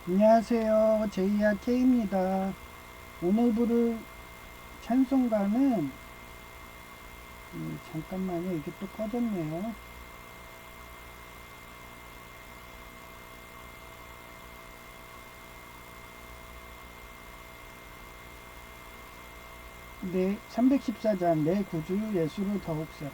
안녕하세요. 제이야 K입니다. 오늘 부를 찬송가는 잠깐만요. 이게 또 꺼졌네요. 네, 314장 내 구주 예수를 더욱 사랑.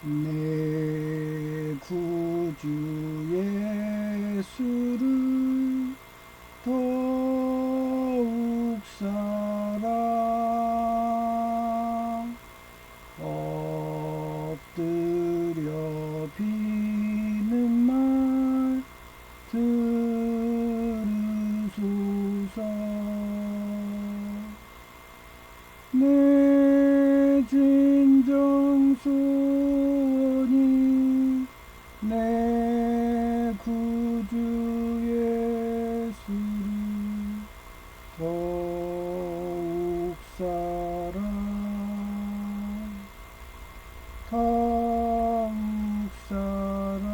내 구주 예수를 더욱 사랑. 엎드려 비는 말 들으소서. 내 진정 소원이 내 구주 예수를 더욱 사랑, 더욱 사랑.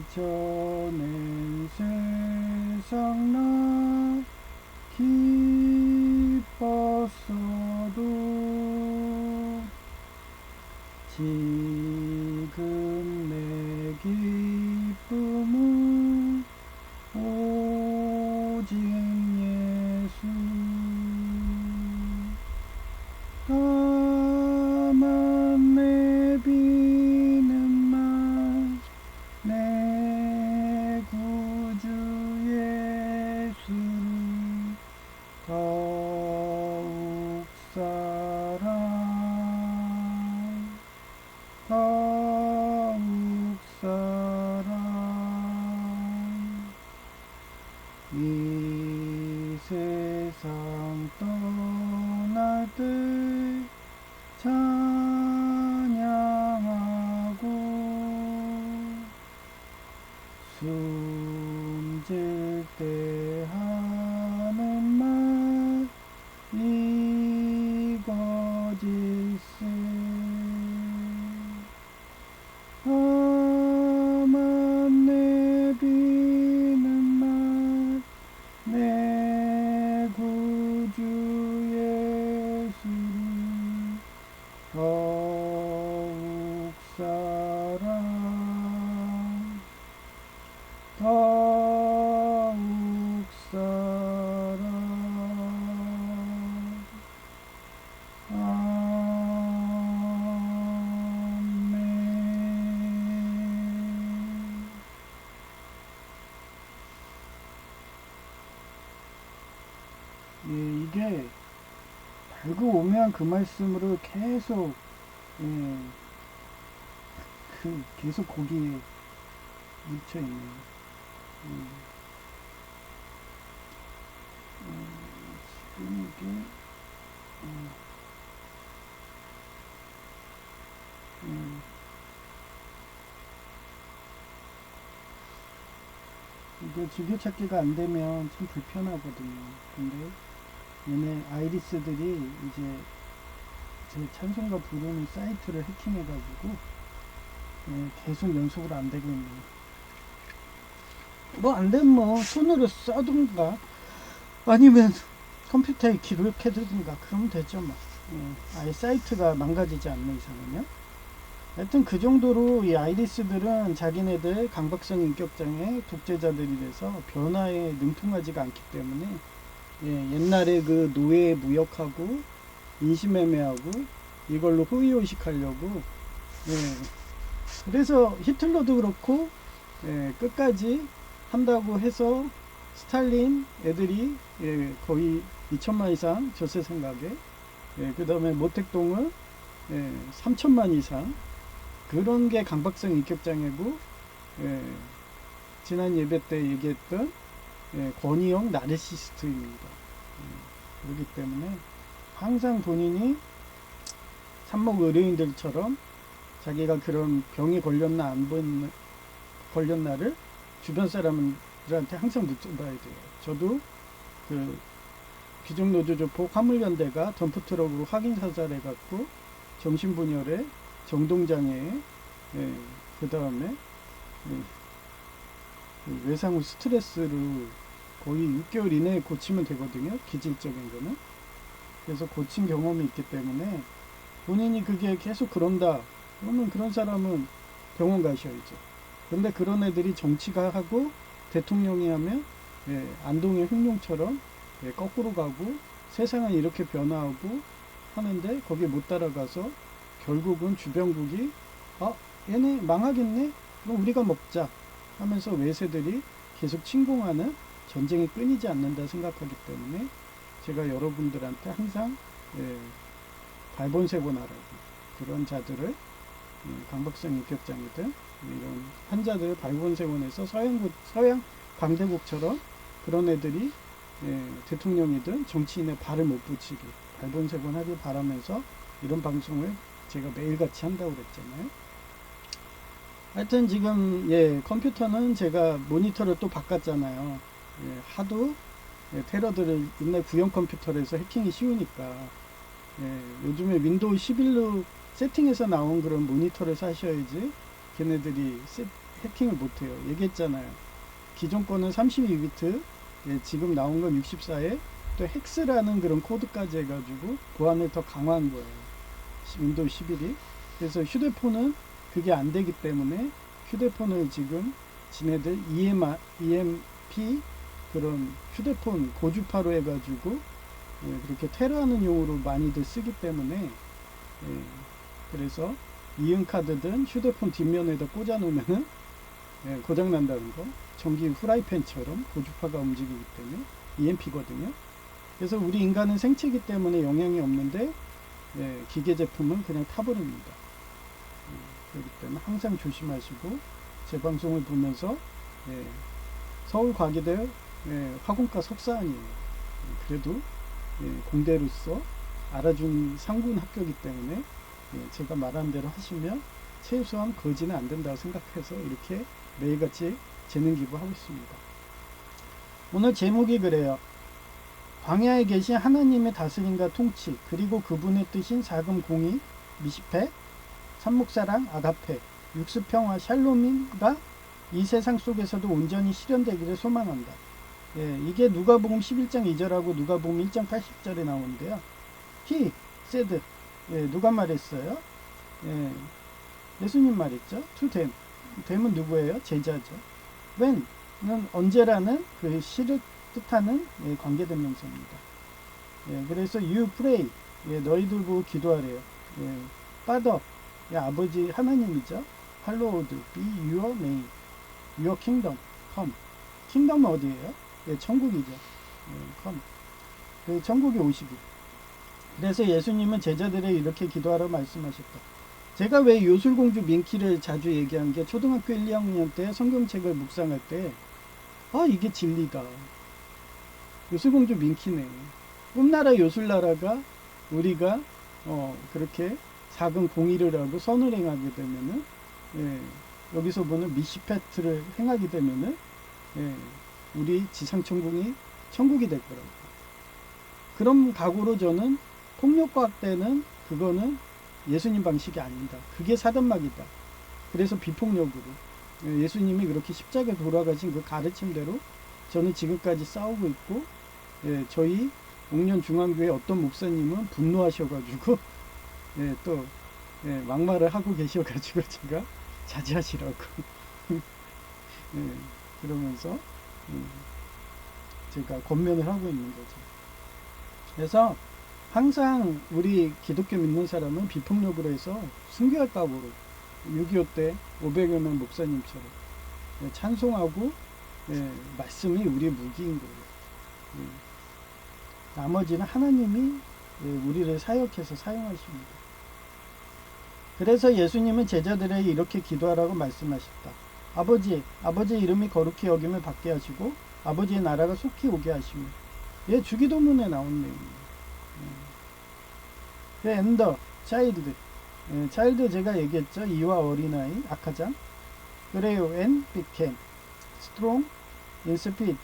이전엔 세상 나 기뻤어도 지금 내 기쁨은 오직 예수. 다만 내비는 말 내 구주 예수를 더욱 사랑, 더욱 사랑. 이 세상 떠날 때 찬양하고 숨질 때 하는 말 이거질세. 다만 내비는 말 내 구주 예수를 더욱 사랑, 더욱 사랑. 아멘. 예, 이게 밝으오면 그 말씀으로 계속, 예, 계속 거기에 묻혀 있네요. 음, 지금 이게, 음, 음, 이거 즐겨찾기가 안 되면 참 불편하거든요. 근데 얘네 아이리스들이 이제 제 찬송가 부르는 사이트를 해킹해가지고 예, 계속 연속으로 안 되고 있네요. 뭐 안 되면 뭐 손으로 써든가 아니면 컴퓨터에 기록해두든가 그러면 되죠 뭐. 예, 아예 사이트가 망가지지 않는 이상은요. 하여튼 그 정도로 이 아이리스들은 자기네들 강박성 인격장애 독재자들이 돼서 변화에 능통하지가 않기 때문에 예, 옛날에 그 노예 무역하고 인신매매하고 이걸로 호의호식하려고 예, 그래서 히틀러도 그렇고 예, 끝까지 한다고 해서 스탈린 애들이 예, 거의 2천만 이상 졌을 생각에 예, 그 다음에 모택동을 예, 3천만 이상 그런 게 강박성 인격장애고 예, 지난 예배 때 얘기했던 예, 권위형 나르시스트입니다. 그렇기 때문에 항상 본인이 산목 의료인들처럼 자기가 그런 병이 걸렸나 안 걸렸나를 주변 사람은 분들한테 항상 묻어봐야 돼요. 저도 그 귀족노조조폭 화물연대가 덤프트럭으로 확인 사살해갖고 정신분열에 정동장애에 그 다음에 외상 후 스트레스를 거의 6개월 이내에 고치면 되거든요. 기질적인 거는. 그래서 고친 경험이 있기 때문에 본인이 그게 계속 그런다. 그러면 그런 사람은 병원 가셔야죠. 근데 그런 애들이 정치가 하고 대통령이 하면 안동의 흑룡처럼 거꾸로 가고 세상은 이렇게 변화하고 하는데 거기에 못 따라가서 결국은 주변국이 얘네 망하겠네? 그럼 우리가 먹자 하면서 외세들이 계속 침공하는 전쟁이 끊이지 않는다 생각하기 때문에 제가 여러분들한테 항상 발본색원하라고 그런 자들을 강박성 인격장애든 이런 환자들 발본색원에서 서양 강대국처럼 그런 애들이 대통령이든 정치인의 발을 못 붙이게 발본색원 하길 바라면서 이런 방송을 제가 매일같이 한다고 그랬잖아요. 하여튼 지금 컴퓨터는 제가 모니터를 또 바꿨잖아요. 하도 테러들을 옛날 구형 컴퓨터에서 해킹이 쉬우니까 요즘에 윈도우 11로 세팅해서 나온 그런 모니터를 사셔야지 걔네들이 해킹을 못해요. 얘기했잖아요. 기존 거는 32비트 지금 나온 건 64에 또 헥스라는 그런 코드까지 해가지고 보안을 더 강화한 거예요. 윈도우 11이. 그래서 휴대폰은 그게 안 되기 때문에 휴대폰을 지금 지네들 EMP 그런 휴대폰 고주파로 해가지고 그렇게 테러하는 용으로 많이들 쓰기 때문에 그래서 이응카드든 휴대폰 뒷면에다 꽂아 놓으면은 고장 난다는 거. 전기 후라이팬처럼 고주파가 움직이기 때문에 EMP거든요. 그래서 우리 인간은 생체이기 때문에 영향이 없는데 기계 제품은 그냥 타버립니다. 그렇기 때문에 항상 조심하시고 제 방송을 보면서 서울과기대 화공과 석사 아니에요. 그래도 공대로서 알아준 상군 학교이기 때문에 제가 말한 대로 하시면 최소한 거지는 안 된다고 생각해서 이렇게 매일같이 재능 기부하고 있습니다. 오늘 제목이 그래요. 광야에 계신 하나님의 다스림과 통치 그리고 그분의 뜻인 사금 공의 미시페 산목사랑 아가페 육수평화 샬롬인가 이 세상 속에서도 온전히 실현되기를 소망한다. 이게 누가복음 11장 2절하고 누가복음 1장 80절에 나오는데요. He said 누가 말했어요? 예수님 말했죠. To them. them은 누구예요? 제자죠. when는 언제라는 그 시를 뜻하는 관계대명사입니다. 그래서 you pray. 너희들 보고 기도하래요. Father. 아버지 하나님이죠. Hallowed be your name. Your kingdom come. 킹덤은 어디예요? 천국이죠. come. 그 천국에 오시기. 그래서 예수님은 제자들에게 이렇게 기도하라고 말씀하셨다. 제가 왜 요술공주 민키를 자주 얘기한 게 초등학교 1, 2학년 때 성경책을 묵상할 때 이게 진리다. 요술공주 민키네. 꿈나라 요술나라가 우리가 그렇게 작은 공의를 하고 선을 행하게 되면은 여기서 보는 미시페트를 행하게 되면은 우리 지상천국이 천국이 될 거라고. 그런 각오로 저는 폭력과학 때는 그거는 예수님 방식이 아니다. 그게 사단막이다. 그래서 비폭력으로 예수님이 그렇게 십자가에 돌아가신 그 가르침대로 저는 지금까지 싸우고 있고 저희 옥년 중앙교회 어떤 목사님은 분노하셔가지고 또 막말을 하고 계셔가지고 제가 자제하시라고 그러면서 제가 권면을 하고 있는 거죠. 그래서 항상 우리 기독교 믿는 사람은 비폭력으로 해서 순교할 각오로 6.25 때 500여 명 목사님처럼 찬송하고 말씀이 우리의 무기인 거예요. 나머지는 하나님이 우리를 사역해서 사용하십니다. 그래서 예수님은 제자들에게 이렇게 기도하라고 말씀하셨다. 아버지의 이름이 거룩히 여김을 받게 하시고 아버지의 나라가 속히 오게 하시며 주기도문에 나온 내용이에요. 엔더 차일드 제가 얘기했죠. 이와 어린아이 아카장 그래요. and became strong in spirit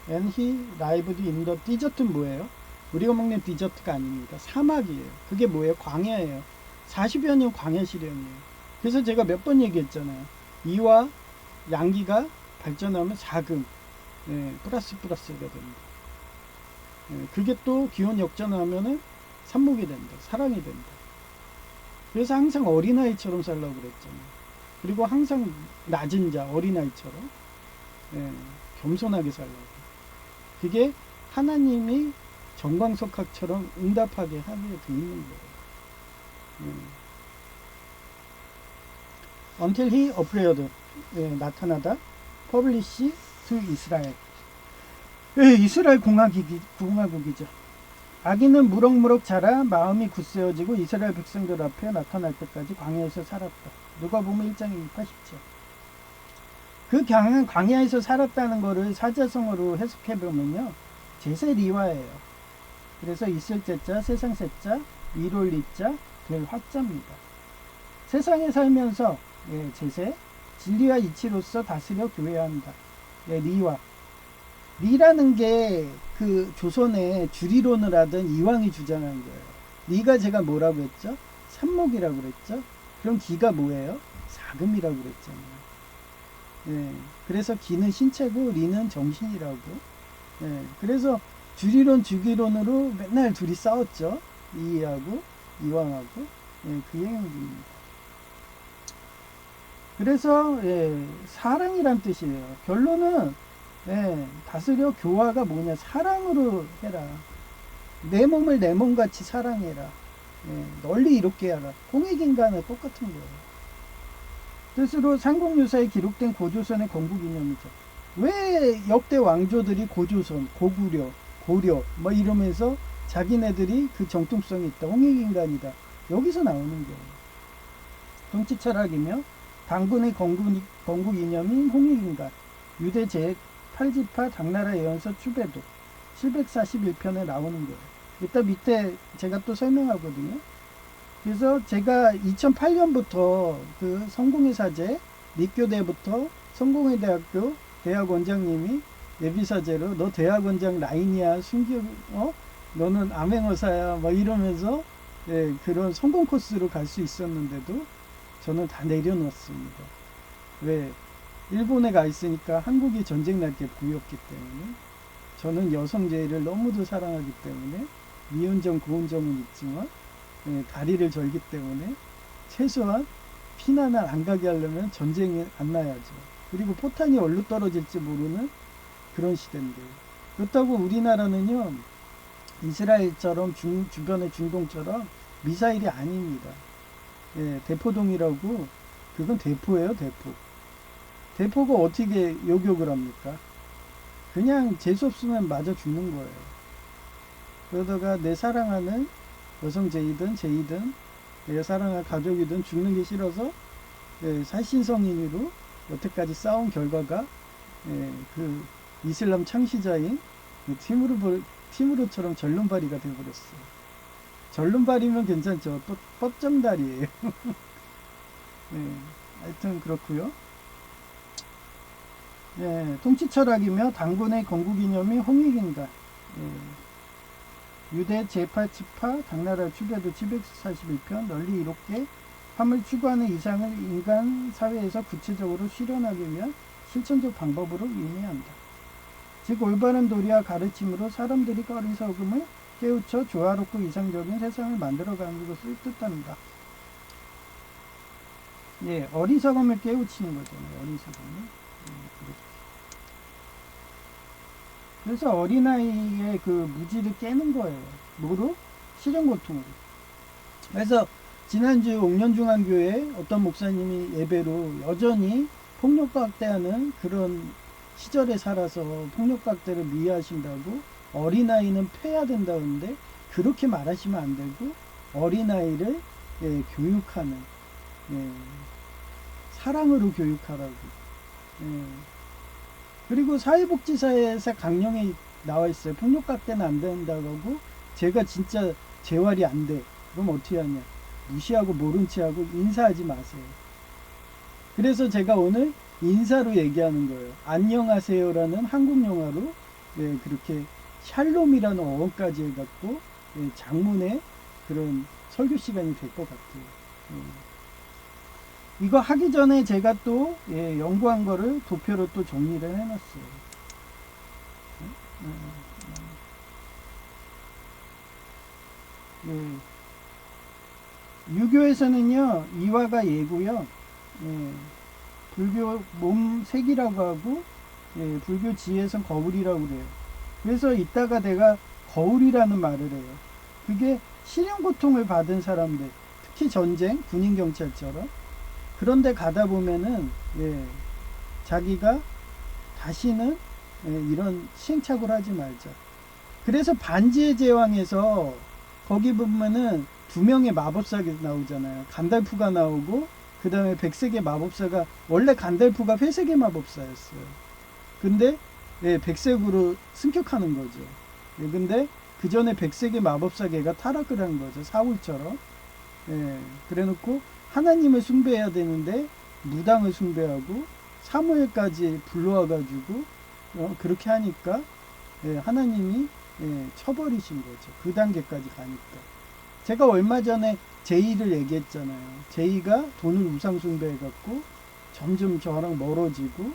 and he lived in the desert는 뭐예요? 우리가 먹는 디저트가 아닙니다. 사막이에요. 그게 뭐예요? 광야예요. 40여 년 광야 실현이에요. 그래서 제가 몇 번 얘기했잖아요. 이와 양기가 발전하면 사금, 플러스가 됩니다. 그게 또 기온 역전하면은 산목이 된다. 사랑이 된다. 그래서 항상 어린아이처럼 살라고 그랬잖아요. 그리고 항상 낮은 자, 어린아이처럼 겸손하게 살라고. 그게 하나님이 정광석학처럼 응답하게 하게 돼 있는 거예요. Until he appeared, 나타나다, publish to Israel. 이스라엘 공화국이죠. 아기는 무럭무럭 자라 마음이 굳세어지고 이스라엘 백성들 앞에 나타날 때까지 광야에서 살았다. 누가 보면 1장 80절. 그 광야에서 살았다는 거를 사자성어로 해석해 보면요, 제세 리화예요. 그래서 있을 제자, 세상 세자, 위로 리자, 될 화자입니다. 세상에 살면서 제세, 진리와 이치로서 다스려 교회해야 한다. 리화. 리라는 게 그 조선의 주리론을 하던 이왕이 주장한 거예요. 리가 제가 뭐라고 했죠? 산목이라고 그랬죠? 그럼 기가 뭐예요? 사금이라고 그랬잖아요. 그래서 기는 신체고 리는 정신이라고. 그래서 주리론 주기론으로 맨날 둘이 싸웠죠. 이하고 이왕하고. 그 행위입니다. 그래서 사랑이란 뜻이에요. 결론은 다스려 교화가 뭐냐, 사랑으로 해라. 내 몸을 내 몸같이 사랑해라. 널리 이롭게 하라. 홍익인간은 똑같은 거예요. 뜻으로 삼국유사에 기록된 고조선의 건국이념이죠. 왜 역대 왕조들이 고조선, 고구려, 고려 뭐 이러면서 자기네들이 그 정통성이 있다, 홍익인간이다, 여기서 나오는 거예요. 정치 철학이며 당군의 건국 이념인 홍익인간, 유대 제8지파 당나라 예언서 추배도 741편에 나오는 거예요. 이따 밑에 제가 또 설명하거든요. 그래서 제가 2008년부터 그 성공회 사제,立교대부터 성공회 대학교 대학 원장님이 예비사제로 너 대학 원장 라인이야, 너는 암행어사야 막 이러면서 그런 성공 코스로 갈 수 있었는데도 저는 다 내려놓았습니다. 왜? 일본에 가 있으니까 한국이 전쟁 날 게 보였기 때문에, 저는 여성제의를 너무도 사랑하기 때문에 미운정 고운정은 있지만 다리를 절기 때문에 최소한 피난을 안 가게 하려면 전쟁에 안 나야죠. 그리고 포탄이 어디로 떨어질지 모르는 그런 시대인데, 그렇다고 우리나라는요 이스라엘처럼 주변의 중동처럼 미사일이 아닙니다. 대포동이라고, 그건 대포예요. 대포가 어떻게 요격을 합니까? 그냥 재수없으면 맞아 죽는 거예요. 그러다가 내 사랑하는 여성 제이든 내가 사랑하는 가족이든 죽는 게 싫어서 살신성인으로 여태까지 싸운 결과가 그 이슬람 창시자인 티무르처럼 절름발이가 되어버렸어요. 절름발이면 괜찮죠. 또 뻗정다리예요. 하여튼 그렇고요. 통치 철학이며 당군의 건국이념이 홍익인간, 유대 제8지파 당나라 추배도 741편, 널리 이롭게 함을 추구하는 이상을 인간 사회에서 구체적으로 실현하기 위한 실천적 방법으로 의미한다. 즉 올바른 도리와 가르침으로 사람들이 어리석음을 깨우쳐 조화롭고 이상적인 세상을 만들어가는 것을 뜻한다. 어리석음을 깨우치는 거잖아요. 어리석음을. 그래서 어린아이의 그 무지를 깨는 거예요. 뭐로? 실현고통으로. 그래서 지난주 옥년중앙교회 어떤 목사님이 예배로 여전히 폭력각대하는 그런 시절에 살아서 폭력각대를 미화하신다고 어린아이는 패야 된다는데, 그렇게 말하시면 안 되고 어린아이를 교육하는, 사랑으로 교육하라고. 그리고 사회복지사에서 강령에 나와 있어요. 폭력각대는 안 된다고 하고, 제가 진짜 재활이 안 돼. 그럼 어떻게 하냐? 무시하고 모른 채 하고 인사하지 마세요. 그래서 제가 오늘 인사로 얘기하는 거예요. 안녕하세요라는 한국 영화로 예, 그렇게 샬롬이라는 어원까지 해갖고 예, 장문의 그런 설교 시간이 될 것 같아요. 이거 하기 전에 제가 또 예, 연구한 거를 도표로 또 정리를 해놨어요. 유교에서는요 이화가 예고요. 예, 불교 몸색이라고 하고 예, 불교 지혜에선 거울이라고 그래요. 그래서 이따가 내가 거울이라는 말을 해요. 그게 실형 고통을 받은 사람들, 특히 전쟁, 군인 경찰처럼 그런데 가다 보면은 예, 자기가 다시는 예, 이런 시행착오를 하지 말자. 그래서 반지의 제왕에서 거기 보면은 두 명의 마법사가 나오잖아요. 간달프가 나오고 그 다음에 백색의 마법사가 원래 간달프가 회색의 마법사였어요. 근데 예, 백색으로 승격하는 거죠. 예, 근데 그 전에 백색의 마법사 걔가 타락을 한 거죠. 사울처럼. 예, 그래놓고 하나님을 숭배해야 되는데 무당을 숭배하고 사무엘까지 불러와가지고 그렇게 하니까 예, 하나님이 예, 쳐버리신 거죠. 그 단계까지 가니까. 제가 얼마 전에 제이를 얘기했잖아요. 제이가 돈을 우상 숭배해갖고 점점 저랑 멀어지고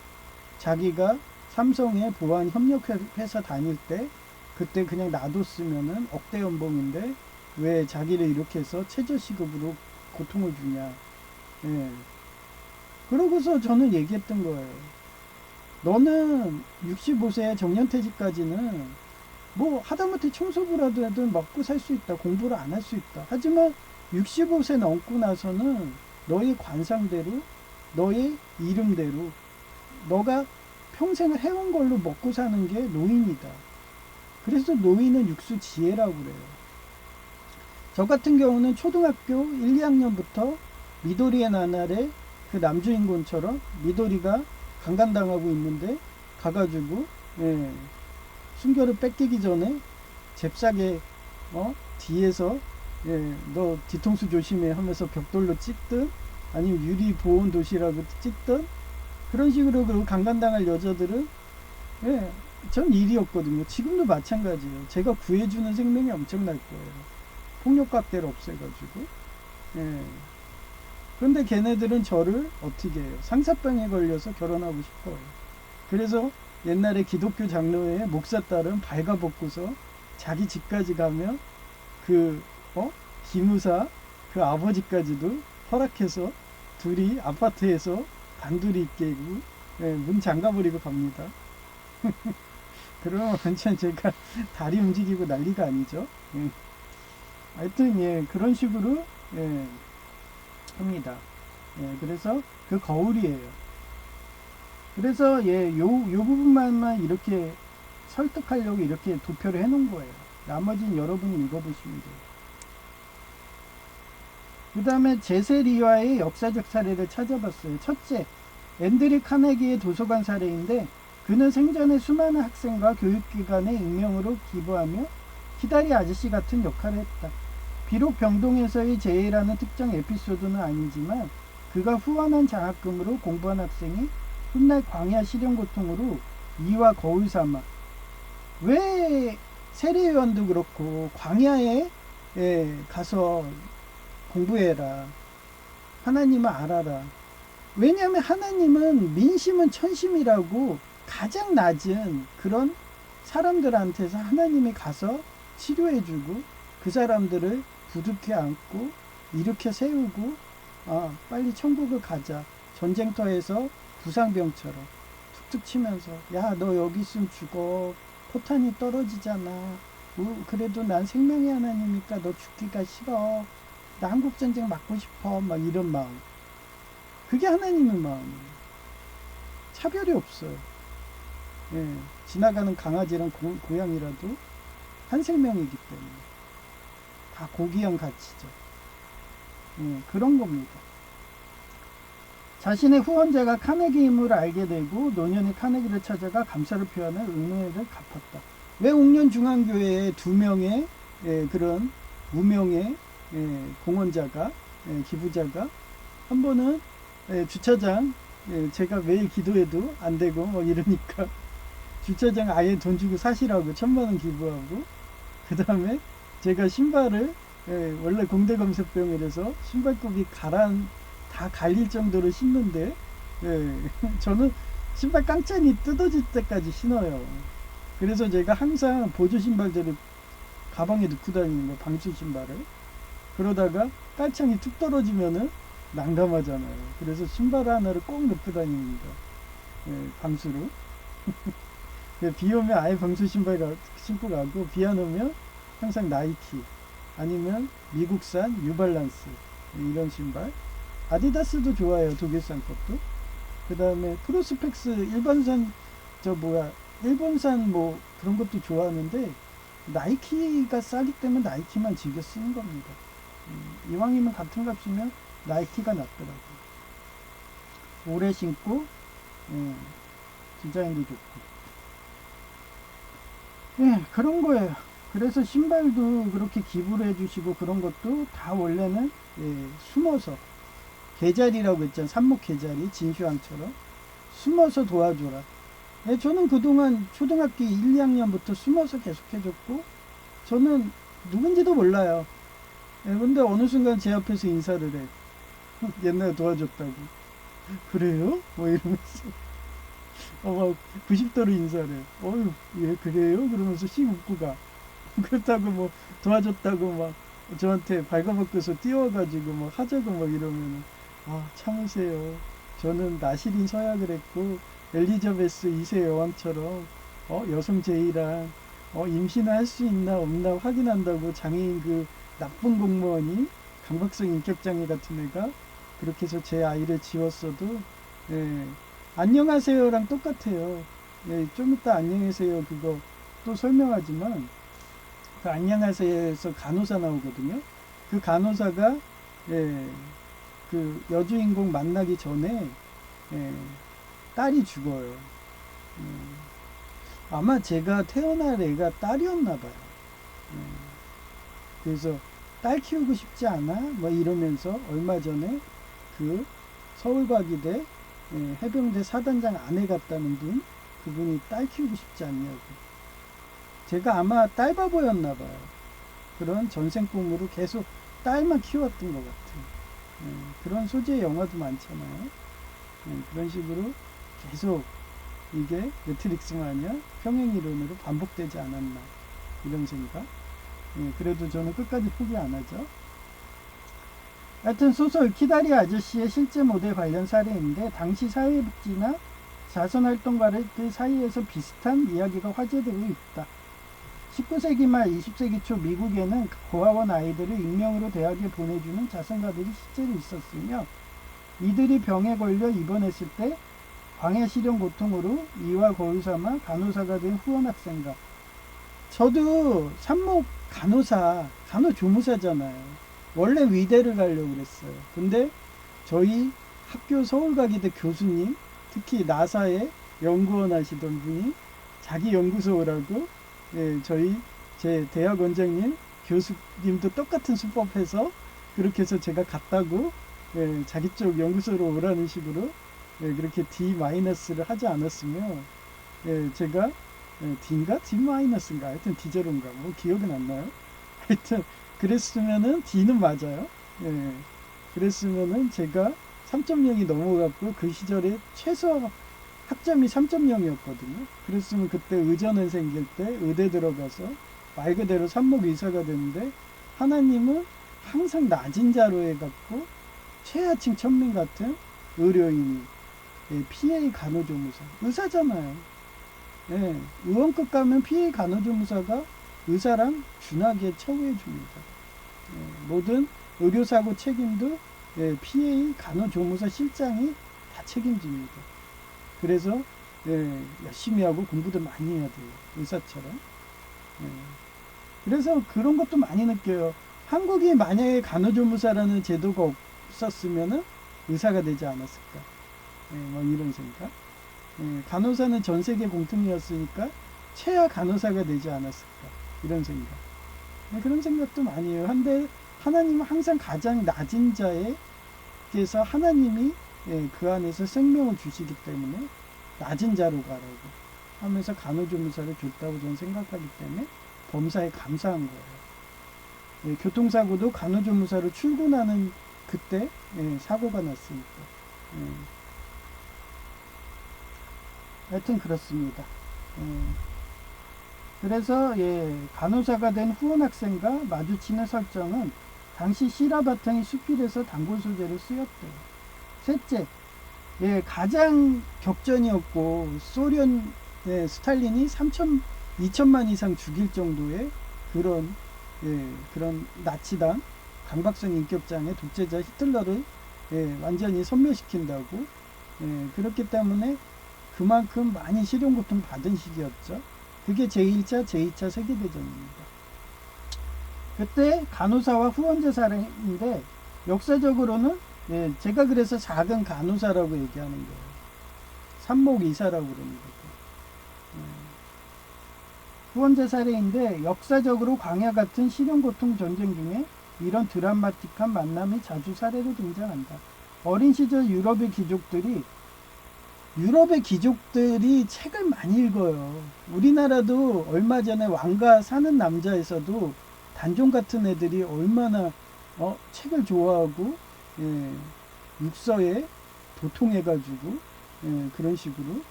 자기가 삼성의 보안 협력 회사 다닐 때 그때 그냥 놔뒀으면은 억대 연봉인데 왜 자기를 이렇게 해서 최저시급으로 고통을 주냐. 예. 그러고서 저는 얘기했던 거예요. 너는 65세 정년퇴직까지는 뭐 하다못해 청소부라도 하든 먹고 살 수 있다. 공부를 안 할 수 있다. 하지만 65세 넘고 나서는 너의 관상대로 너의 이름대로 너가 평생을 해온 걸로 먹고 사는 게 노인이다. 그래서 노인은 육수지혜라고 그래요. 저 같은 경우는 초등학교 1, 2학년부터 미도리의 나날에 그 남주인공처럼 미도리가 강간당하고 있는데 가가지고 예, 순결을 뺏기기 전에 잽싸게 뒤에서 예, 너 뒤통수 조심해 하면서 벽돌로 찍든 아니면 유리 보온 도시락을 찍든 그런 식으로 그 강간당할 여자들은 예, 전 일이었거든요. 지금도 마찬가지예요. 제가 구해주는 생명이 엄청날 거예요. 폭력각대를 없애가지고. 예. 그런데 걔네들은 저를 어떻게 해요? 상사병에 걸려서 결혼하고 싶어요. 그래서 옛날에 기독교 장로의 목사 딸은 발가벗고서 자기 집까지 가면 그 기무사 그 아버지까지도 허락해서 둘이 아파트에서 단둘이 있게 예, 문 잠가버리고 갑니다. 그러면 완전 제가 다리 움직이고 난리가 아니죠. 예. 하여튼 예, 그런 식으로 예, 합니다. 예, 그래서 그 거울이에요. 그래서 예, 요 부분만 이렇게 설득하려고 이렇게 도표를 해놓은 거예요. 나머지는 여러분이 읽어보시면 돼요. 그 다음에 제세리와의 역사적 사례를 찾아봤어요. 첫째, 앤드류 카네기의 도서관 사례인데 그는 생전에 수많은 학생과 교육기관에 익명으로 기부하며 키다리 아저씨 같은 역할을 했다. 비록 병동에서의 재해라는 특정 에피소드는 아니지만 그가 후원한 장학금으로 공부한 학생이 훗날 광야 실형 고통으로 이와 거울 삼아 왜 세례요한도 그렇고 광야에 가서 공부해라. 하나님을 알아라. 왜냐하면 하나님은 민심은 천심이라고 가장 낮은 그런 사람들한테서 하나님이 가서 치료해주고 그 사람들을 부둥켜 안고 일으켜 세우고 빨리 천국을 가자. 전쟁터에서 부상병처럼 툭툭 치면서 야 너 여기 있으면 죽어. 포탄이 떨어지잖아. 그래도 난 생명의 하나님이니까 너 죽기가 싫어. 나 한국전쟁 막고 싶어. 막 이런 마음. 그게 하나님의 마음이에요. 차별이 없어요. 예, 지나가는 강아지랑 고양이라도 한 생명이기 때문에 다 고귀한 가치죠. 예, 그런 겁니다. 자신의 후원자가 카네기임을 알게 되고 노년의 카네기를 찾아가 감사를 표하는 은혜를 갚았다. 왜 옥년중앙교회에 두 명의 그런 무명의 공헌자가 기부자가 한 번은 주차장 예, 제가 매일 기도해도 안 되고 뭐 이러니까 주차장 아예 돈 주고 사시라고 1,000만 원 기부하고, 그 다음에 제가 신발을, 예, 원래 공대검색병이라서 신발굽이 다 갈릴 정도로 신는데, 예, 저는 신발 깡창이 뜯어질 때까지 신어요. 그래서 제가 항상 보조 신발들을 가방에 넣고 다니는 거예요, 방수 신발을. 그러다가 깔창이 툭 떨어지면은 난감하잖아요. 그래서 신발 하나를 꼭 넣고 다닙니다. 예, 방수로. 비 오면 아예 방수 신발 신고 가고, 비 안 오면 항상 나이키 아니면 미국산 뉴발란스, 이런 신발. 아디다스도 좋아요, 독일산 것도. 그 다음에 크로스펙스 일반산, 일본산 뭐 그런 것도 좋아하는데, 나이키가 싸기 때문에 나이키만 즐겨 쓰는 겁니다. 이왕이면 같은 값이면 나이키가 낫더라고요. 오래 신고, 디자인도 좋고. 예, 그런 거예요. 그래서 신발도 그렇게 기부를 해주시고 그런 것도 다 원래는, 예, 숨어서, 개자리라고 했잖아요. 삽목 개자리, 진슈왕처럼 숨어서 도와줘라. 예, 저는 그동안 초등학교 1, 2학년부터 숨어서 계속 해줬고, 저는 누군지도 몰라요. 예, 근데 어느 순간 제 앞에서 인사를 해. 옛날에 도와줬다고. 그래요? 뭐 이러면서. 막 90도로 인사를 해. 어휴, 예, 그래요? 그러면서 씩 웃고 가. 그렇다고 뭐 도와줬다고 막 저한테 발가벗겨서 뛰어가지고 막 하자고 막 이러면, 아, 참으세요. 저는 나시린 서약을 했고, 엘리자베스 2세 여왕처럼, 여성 제의랑, 임신을 할 수 있나 없나 확인한다고 장애인 그 나쁜 공무원이, 강박성 인격장애 같은 애가 그렇게 해서 제 아이를 지웠어도, 예, 안녕하세요랑 똑같아요. 예, 좀 이따 안녕하세요 그거 또 설명하지만, 그 안녕하세요에서 간호사 나오거든요. 그 간호사가, 예, 그 여주인공 만나기 전에, 예, 딸이 죽어요. 아마 제가 태어날 애가 딸이었나 봐요. 그래서 딸 키우고 싶지 않아? 뭐 이러면서 얼마 전에 그 서울과기대, 예, 해병대 사단장 아내 같다는 분, 그분이 딸 키우고 싶지 않냐고. 제가 아마 딸바보였나 봐요. 그런 전생 꿈으로 계속 딸만 키웠던 것 같아요. 예, 그런 소재의 영화도 많잖아요. 예, 그런 식으로 계속 이게 매트릭스 마냥 평행이론으로 반복되지 않았나, 이런 생각. 예, 그래도 저는 끝까지 포기 안 하죠. 하여튼 소설 키다리 아저씨의 실제 모델 관련 사례인데, 당시 사회복지나 자선활동가들 사이에서 비슷한 이야기가 화제되고 있다. 19세기 말 20세기 초 미국에는 고아원 아이들을 익명으로 대학에 보내주는 자선가들이 실제로 있었으며, 이들이 병에 걸려 입원했을 때 방해 실현 고통으로 이와 거울 삼아 간호사가 된 후원 학생가. 저도 산목 간호조무사잖아요. 원래 위대를 가려고 그랬어요. 근데 저희 학교 서울과기대 교수님, 특히 나사에 연구원 하시던 분이 자기 연구소 오라고, 예, 제 대학 원장님 교수님도 똑같은 수법해서 그렇게 해서 제가 갔다고, 예, 자기 쪽 연구소로 오라는 식으로, 예, 그렇게 D-를 하지 않았으면, 예, 제가, 예, D인가? D-인가? 하여튼 D제로인가? 뭐 기억은 안 나요. 하여튼 그랬으면은 D는 맞아요. 예, 그랬으면은 제가 3.0이 넘어갔고, 그 시절에 최소 학점이 3.0이었거든요. 그랬으면 그때 의전은 생길 때 의대 들어가서 말 그대로 산목 의사가 되는데, 하나님은 항상 낮은 자로 해갖고 최하층 천민 같은 의료인이, 예, PA 간호조무사, 의사잖아요. 예, 의원급 가면 PA 간호조무사가 의사랑 준하게 처우해 줍니다. 예, 모든 의료사고 책임도, 예, PA 간호조무사 실장이 다 책임집니다. 그래서, 예, 열심히 하고 공부도 많이 해야 돼요, 의사처럼. 예, 그래서 그런 것도 많이 느껴요. 한국이 만약에 간호조무사라는 제도가 없었으면은 의사가 되지 않았을까. 예, 뭐 이런 생각. 예, 간호사는 전 세계 공통이었으니까 최하 간호사가 되지 않았을까, 이런 생각. 예, 그런 생각도 많이 해요. 근데 하나님은 항상 가장 낮은 자에게서 하나님이 그 안에서 생명을 주시기 때문에 낮은 자로 가라고 하면서 간호조무사를 줬다고 저는 생각하기 때문에 범사에 감사한 거예요. 교통사고도 간호조무사로 출근하는 그때 사고가 났으니까. 하여튼 그렇습니다. 그래서 간호사가 된 후원 학생과 마주치는 설정은 당시 시라 바탕이 수필에서 단골 소재로 쓰였대요. 셋째, 가장 격전이었고 소련 스탈린이 2천만 이상 죽일 정도의 그런 나치당 강박성 인격장애 독재자 히틀러를 완전히 섬멸시킨다고. 그렇기 때문에 그만큼 많이 실용고통 받은 시기였죠. 그게 제1차, 제2차 세계대전입니다. 그때 간호사와 후원자 사례인데 역사적으로는 제가 그래서 작은 간호사라고 얘기하는 거예요. 산목이사라고 그러는 거죠. 후원자 사례인데 역사적으로 광야 같은 실용고통 전쟁 중에 이런 드라마틱한 만남이 자주 사례로 등장한다. 어린 시절 유럽의 귀족들이 책을 많이 읽어요. 우리나라도 얼마 전에 왕가 사는 남자에서도 단종 같은 애들이 얼마나 책을 좋아하고 육서에 도통해가지고 그런 식으로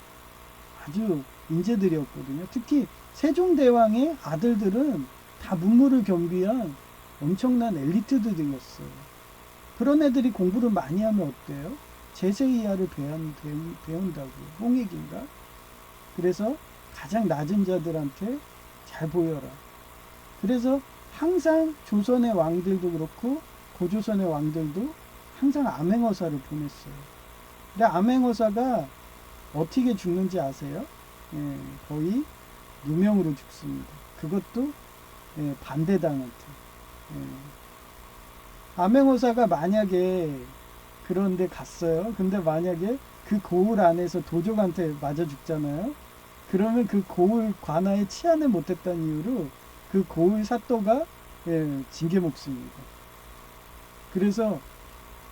아주 인재들이었거든요. 특히 세종대왕의 아들들은 다 문무를 겸비한 엄청난 엘리트들이었어요. 그런 애들이 공부를 많이 하면 어때요? 제세이하를 배운다고. 홍익인가? 그래서 가장 낮은 자들한테 잘 보여라. 그래서 항상 조선의 왕들도 그렇고 고조선의 왕들도 항상 암행어사를 보냈어요. 근데 암행어사가 어떻게 죽는지 아세요? 거의 누명으로 죽습니다. 그것도 반대당한테. 암행어사가 만약에 그런데 갔어요. 근데 만약에 그 고을 안에서 도적한테 맞아 죽잖아요. 그러면 그 고을 관아에 치안을 못했다는 이유로 그 고을 사또가 징계 목숨입니다. 그래서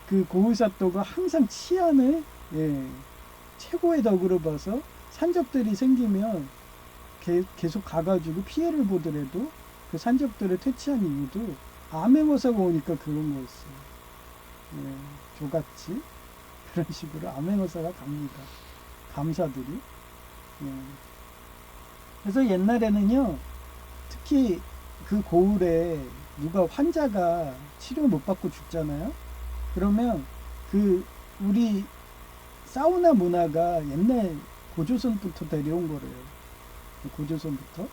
그 고을 사또가 항상 치안을 최고의 덕으로 봐서 산적들이 생기면 계속 가가지고 피해를 보더라도 그 산적들을 퇴치한 이유도 암행어사가 오니까 그런 거였어요. 조같이 그런 식으로 암행어사가 갑니다. 감사들이. 그래서 옛날에는요, 특히 그 고을에 누가 환자가 치료 못 받고 죽잖아요. 그러면 우리 사우나 문화가 옛날 고조선부터 데려온 거래요. 고조선부터.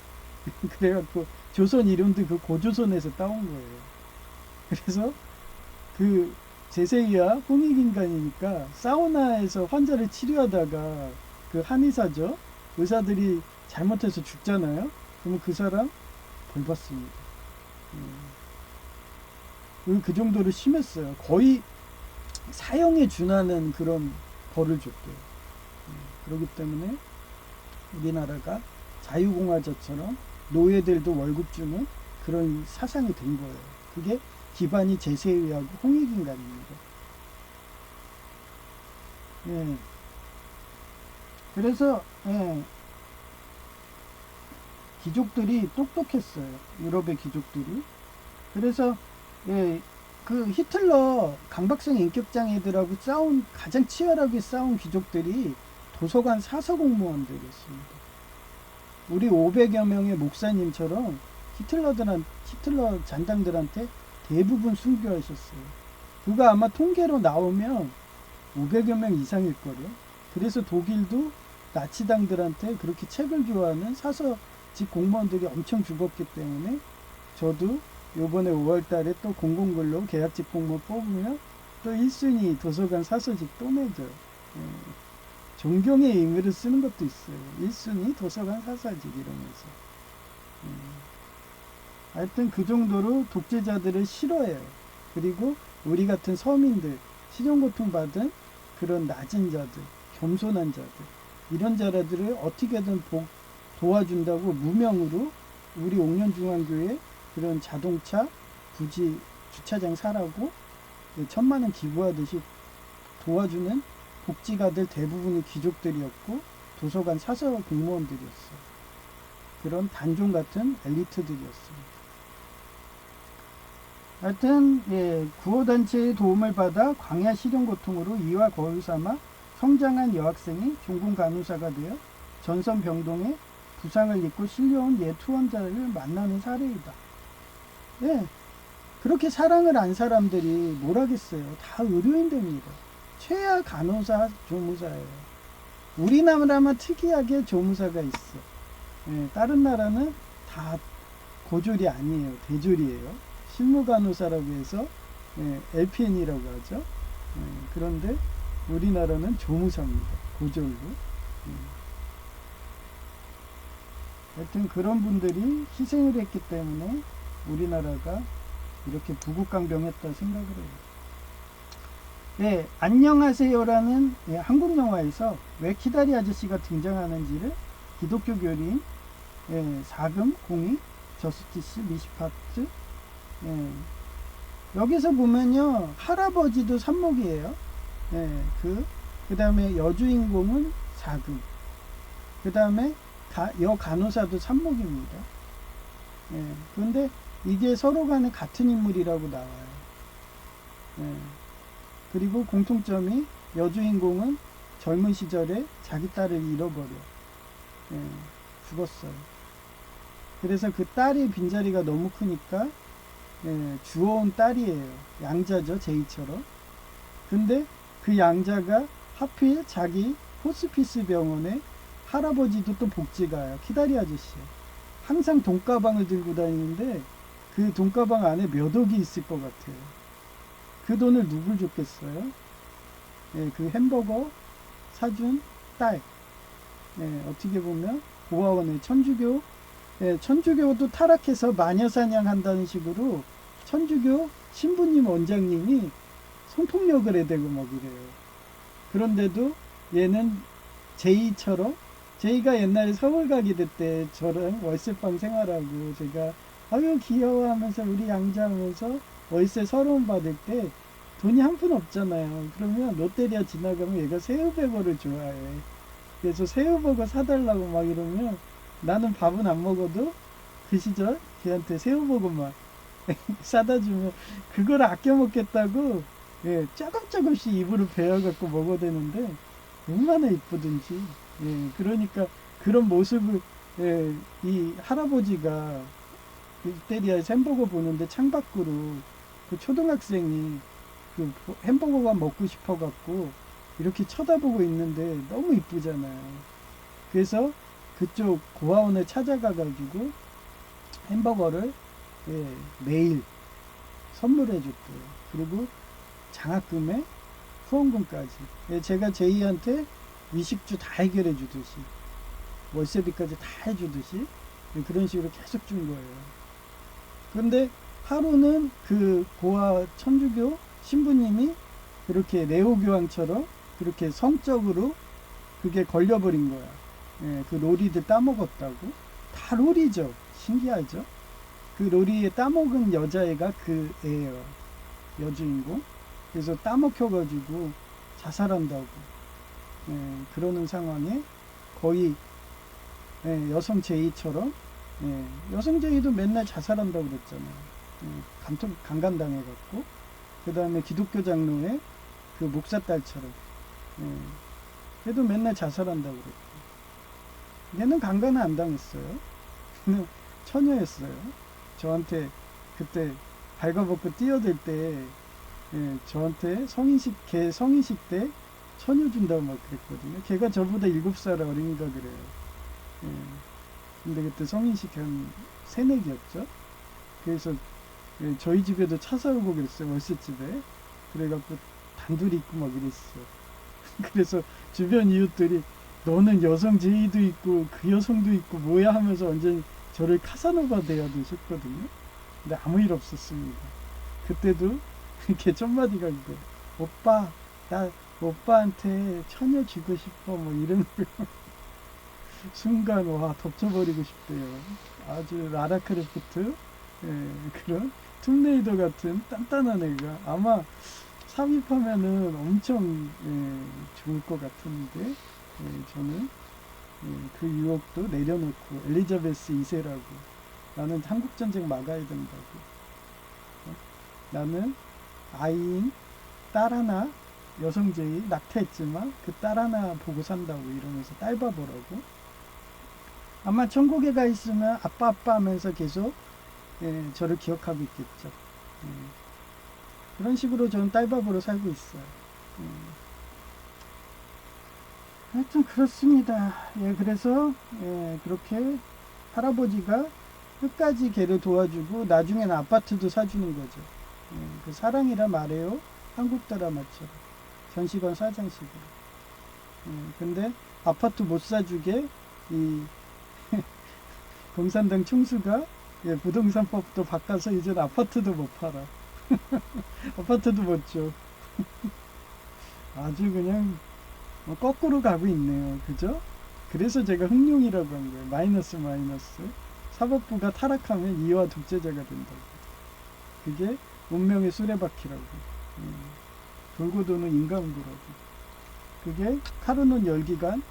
그래갖고 조선 이름도 그 고조선에서 따온 거예요. 그래서 그 제세이와 홍익인간이니까 사우나에서 환자를 치료하다가 그 한의사죠. 의사들이 잘못해서 죽잖아요. 그러면 그 사람 벌 받습니다. 그 정도로 심했어요. 거의 사형에 준하는 그런 벌을 줬대요. 그렇기 때문에 우리나라가 자유공화제처럼 노예들도 월급 주는 그런 사상이 된 거예요. 그게 기반이 제세의하고 홍익인간입니다. 그래서 귀족들이 똑똑했어요. 유럽의 귀족들이. 그래서 그 히틀러 강박성 인격장애들하고 가장 치열하게 싸운 귀족들이 도서관 사서 공무원들이었습니다. 우리 500여 명의 목사님처럼 히틀러 잔당들한테 대부분 순교하셨어요. 그거 아마 통계로 나오면 500여 명 이상일걸요. 그래서 독일도 나치당들한테 그렇게 책을 좋아하는 사서직 공무원들이 엄청 죽었기 때문에 저도 요번에 5월달에 또 공공근로 계약직 공무원 뽑으면 또 1순위 도서관 사서직 또 내죠. 존경의 의미를 쓰는 것도 있어요. 1순위 도서관 사서직 이러면서. 하여튼 그 정도로 독재자들을 싫어해요. 그리고 우리 같은 서민들, 실용고통 받은 그런 낮은 자들, 겸손한 자들, 이런 자들을 어떻게든 도와준다고 무명으로 우리 옥년중앙교회 그런 자동차 부지 주차장 사라고 1,000만 원 기부하듯이 도와주는 복지가들 대부분이 귀족들이었고 도서관 사서 공무원들이었어요. 그런 단종 같은 엘리트들이었습니다. 하여튼 구호단체의 도움을 받아 광야 실용고통으로 이와 거울 삼아 성장한 여학생이 종군 간호사가 되어 전선병동에 부상을 입고 실려온 투원자를 만나는 사례이다. 예, 그렇게 사랑을 안 사람들이 뭘 하겠어요. 다 의료인들입니다. 최하 간호사, 조무사예요. 우리나라만 특이하게 조무사가 있어. 예, 다른 나라는 다 고졸이 아니에요. 대졸이에요. 실무간호사라고 해서 LPN이라고 하죠. 그런데 우리나라는 조무사입니다. 고졸로. 하여튼 그런 분들이 희생을 했기 때문에 우리나라가 이렇게 부국강병했다 생각을 해요. 안녕하세요라는 한국 영화에서 왜 키다리 아저씨가 등장하는지를 기독교 교리인 사금, 공의, 저스티스, 미시파트 여기서 보면요 할아버지도 삽목이에요. 그 다음에 여주인공은 사금, 그 다음에 여간호사도 삽목입니다. 그런데 이게 서로 간에 같은 인물이라고 나와요. 그리고 공통점이 여주인공은 젊은 시절에 자기 딸을 잃어버려 죽었어요. 그래서 그 딸의 빈자리가 너무 크니까 주워온 딸이에요. 양자죠, 제이처럼. 근데 그 양자가 하필 자기 호스피스 병원에 할아버지도 또 복지가요. 키다리 아저씨. 항상 돈가방을 들고 다니는데 그 돈가방 안에 몇 억이 있을 것 같아요. 그 돈을 누굴 줬겠어요? 그 햄버거 사준 딸. 어떻게 보면 고아원의 천주교, 천주교도 타락해서 마녀사냥 한다는 식으로 천주교 신부님 원장님이 성폭력을 해대고 막 이래요. 그런데도 얘는 제이처럼, 제이가 옛날에 서울 가게 될 때 저랑 월세방 생활하고 제가 아유 귀여워 하면서 우리 양자하면서 월세 서러움 받을 때 돈이 한 푼 없잖아요. 그러면 롯데리아 지나가면 얘가 새우버거를 좋아해. 그래서 새우버거 사달라고 막 이러면 나는 밥은 안 먹어도 그 시절 걔한테 새우버거만 사다 주면 그걸 아껴 먹겠다고 조금씩 입으로 베어갖고 먹어대는데 얼마나 이쁘든지. 그러니까 그런 모습을 이 할아버지가 롯데리아에서 햄버거 보는데 창밖으로 그 초등학생이 그 햄버거가 먹고 싶어갖고 이렇게 쳐다보고 있는데 너무 이쁘잖아요. 그래서 그쪽 고아원에 찾아가가지고 햄버거를 매일 선물해줬대요. 그리고 장학금에 후원금까지. 제가 제이한테 위식주 다 해결해 주듯이 월세비까지 다 해주듯이 그런 식으로 계속 준 거예요. 그런데 하루는 그 고아 천주교 신부님이 그렇게 레오교황처럼 그렇게 성적으로 그게 걸려버린 거야. 그 로리들 따먹었다고. 다 로리죠. 신기하죠. 그 로리에 따먹은 여자애가 그 애예요. 여주인공. 그래서 따먹혀가지고 자살한다고 그러는 상황에 거의 여성 제이처럼 여성 제이도 맨날 자살한다고 그랬잖아요. 강간당해갖고 그 다음에 기독교 장로의 그 목사 딸처럼 걔도 맨날 자살한다고 그랬고 얘는 강간은 안 당했어요. 걔는 처녀였어요. 저한테 그때 발가벗고 뛰어들 때 저한테 걔 성인식 때 처녀 준다고 막 그랬거든요. 걔가 저보다 7살 어린가 그래요. 근데 그때 성인식 한 새내기였죠. 그래서 저희 집에도 차 사오고 그랬어요. 월세집에. 그래갖고 단둘이 있고 막 이랬어요. 그래서 주변 이웃들이 너는 여성 제의도 있고 그 여성도 있고 뭐야 하면서 완전히 저를 카사노바 대하듯 근데 아무 일 없었습니다. 그때도 이렇게 첫 마디가 이거 오빠 나 오빠한테 처녀 주고 싶어 뭐 이런 순간 와 덮쳐버리고 싶대요. 아주 라라 크래프트 그런 툼레이더 같은 단단한 애가 아마 삽입하면은 엄청 좋을 것 같은데 저는 그 유혹도 내려놓고 엘리자베스 2세라고 나는 한국전쟁 막아야 된다고 나는 아이인 딸 하나 여성제의 낙태했지만 그 딸 하나 보고 산다고 이러면서 딸바보라고 아마 천국에 가 있으면 아빠 하면서 계속 저를 기억하고 있겠죠. 그런 식으로 저는 딸바보로 살고 있어요. 하여튼 그렇습니다. 그래서 그렇게 할아버지가 끝까지 걔를 도와주고 나중에는 아파트도 사주는 거죠. 그 사랑이라 말해요. 한국 드라마처럼 전시관 사장식으로. 근데 아파트 못 사주게 이 공산당 총수가 부동산법도 바꿔서 이제는 아파트도 못 팔아. 아파트도 못 줘. 아주 그냥 거꾸로 가고 있네요. 그죠? 그래서 제가 흑룡이라고 한 거예요. 마이너스. 사법부가 타락하면 이와 독재자가 된다고. 그게 운명의 수레바퀴라고. 돌고 도는 인간구라고. 그게 카르논 열기관이라고.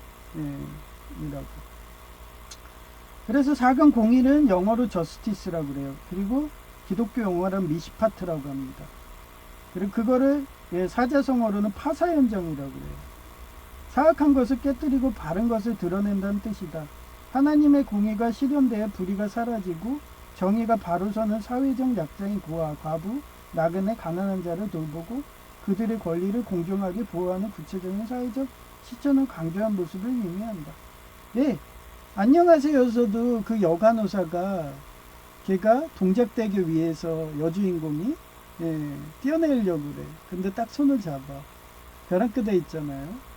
그래서 4강 공의는 영어로 저스티스라고 그래요. 그리고 기독교 용어는 미시파트라고 합니다. 그리고 그거를 사자성어로는 파사현정이라고 그래요. 사악한 것을 깨뜨리고 바른 것을 드러낸다는 뜻이다. 하나님의 공의가 실현되어 불의가 사라지고 정의가 바로 서는 사회적 약자인 고아, 과부, 나그네, 가난한 자를 돌보고 그들의 권리를 공정하게 보호하는 구체적인 사회적 실천을 강조한 모습을 의미한다. 안녕하세요에서도 그 여간호사가 걔가 동작대교 위에서 여주인공이 뛰어내리려고 그래. 근데 딱 손을 잡아. 벼랑끝에 있잖아요.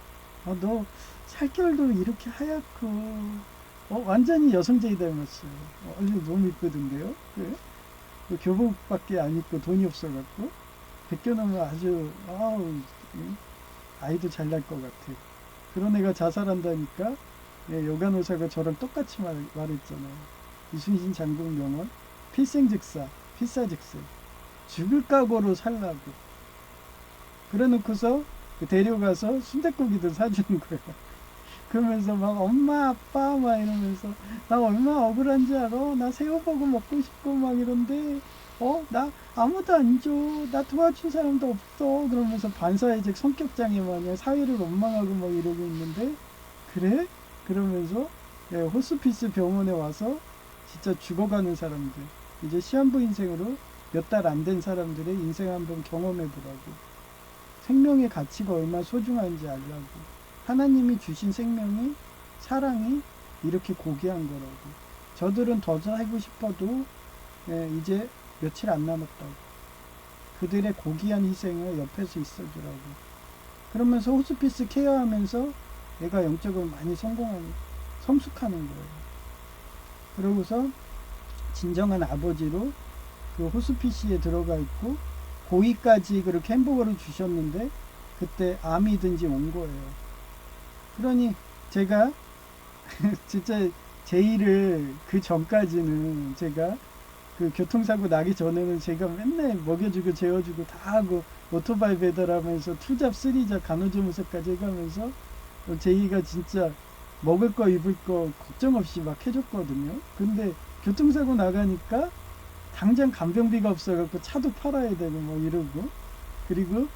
너 살결도 이렇게 하얗고 완전히 여성제이 닮았어요. 너무 이쁘던데요. 교복밖에 안 입고 돈이 없어갖고 벗겨놓으면 아주 아이도 잘 날 것 같아. 그런 애가 자살한다니까 여간호사가 저랑 똑같이 말했잖아요. 이순신 장군 명언 필생즉사 필사즉세 죽을 각오로 살라고. 그래 놓고서 데려가서 순댓고기도 사주는 거야. 그러면서 막 엄마 아빠 막 이러면서 나 얼마나 억울한지 알아? 나 새우버거 먹고 싶고 막 이런데 나 아무도 안 줘. 나 도와준 사람도 없어. 그러면서 반사회적 성격장애 마냥 사회를 원망하고 막 이러고 있는데 그래? 그러면서 호스피스 병원에 와서 진짜 죽어가는 사람들 이제 시한부 인생으로 몇 달 안 된 사람들의 인생 한번 경험해보라고. 생명의 가치가 얼마나 소중한지 알라고. 하나님이 주신 생명이 사랑이 이렇게 고귀한 거라고. 저들은 더 살고 싶어도 이제 며칠 안 남았다고. 그들의 고귀한 희생을 옆에서 있어주라고. 그러면서 호스피스 케어하면서 얘가 영적으로 많이 성숙하는 거예요. 그러고서 진정한 아버지로 그 호스피스에 들어가 있고 고이까지 그렇게 햄버거를 주셨는데 그때 암이든지 온 거예요. 그러니 제가 진짜 제이를 그 전까지는 제가 그 교통사고 나기 전에는 제가 맨날 먹여주고 재워주고 다 하고 오토바이 배달하면서 투잡 쓰리잡 간호조무사까지 해가면서 제이가 진짜 먹을 거 입을 거 걱정 없이 막 해줬거든요. 근데 교통사고 나가니까 당장 간병비가 없어갖고 차도 팔아야 되고 뭐 이러고 그리고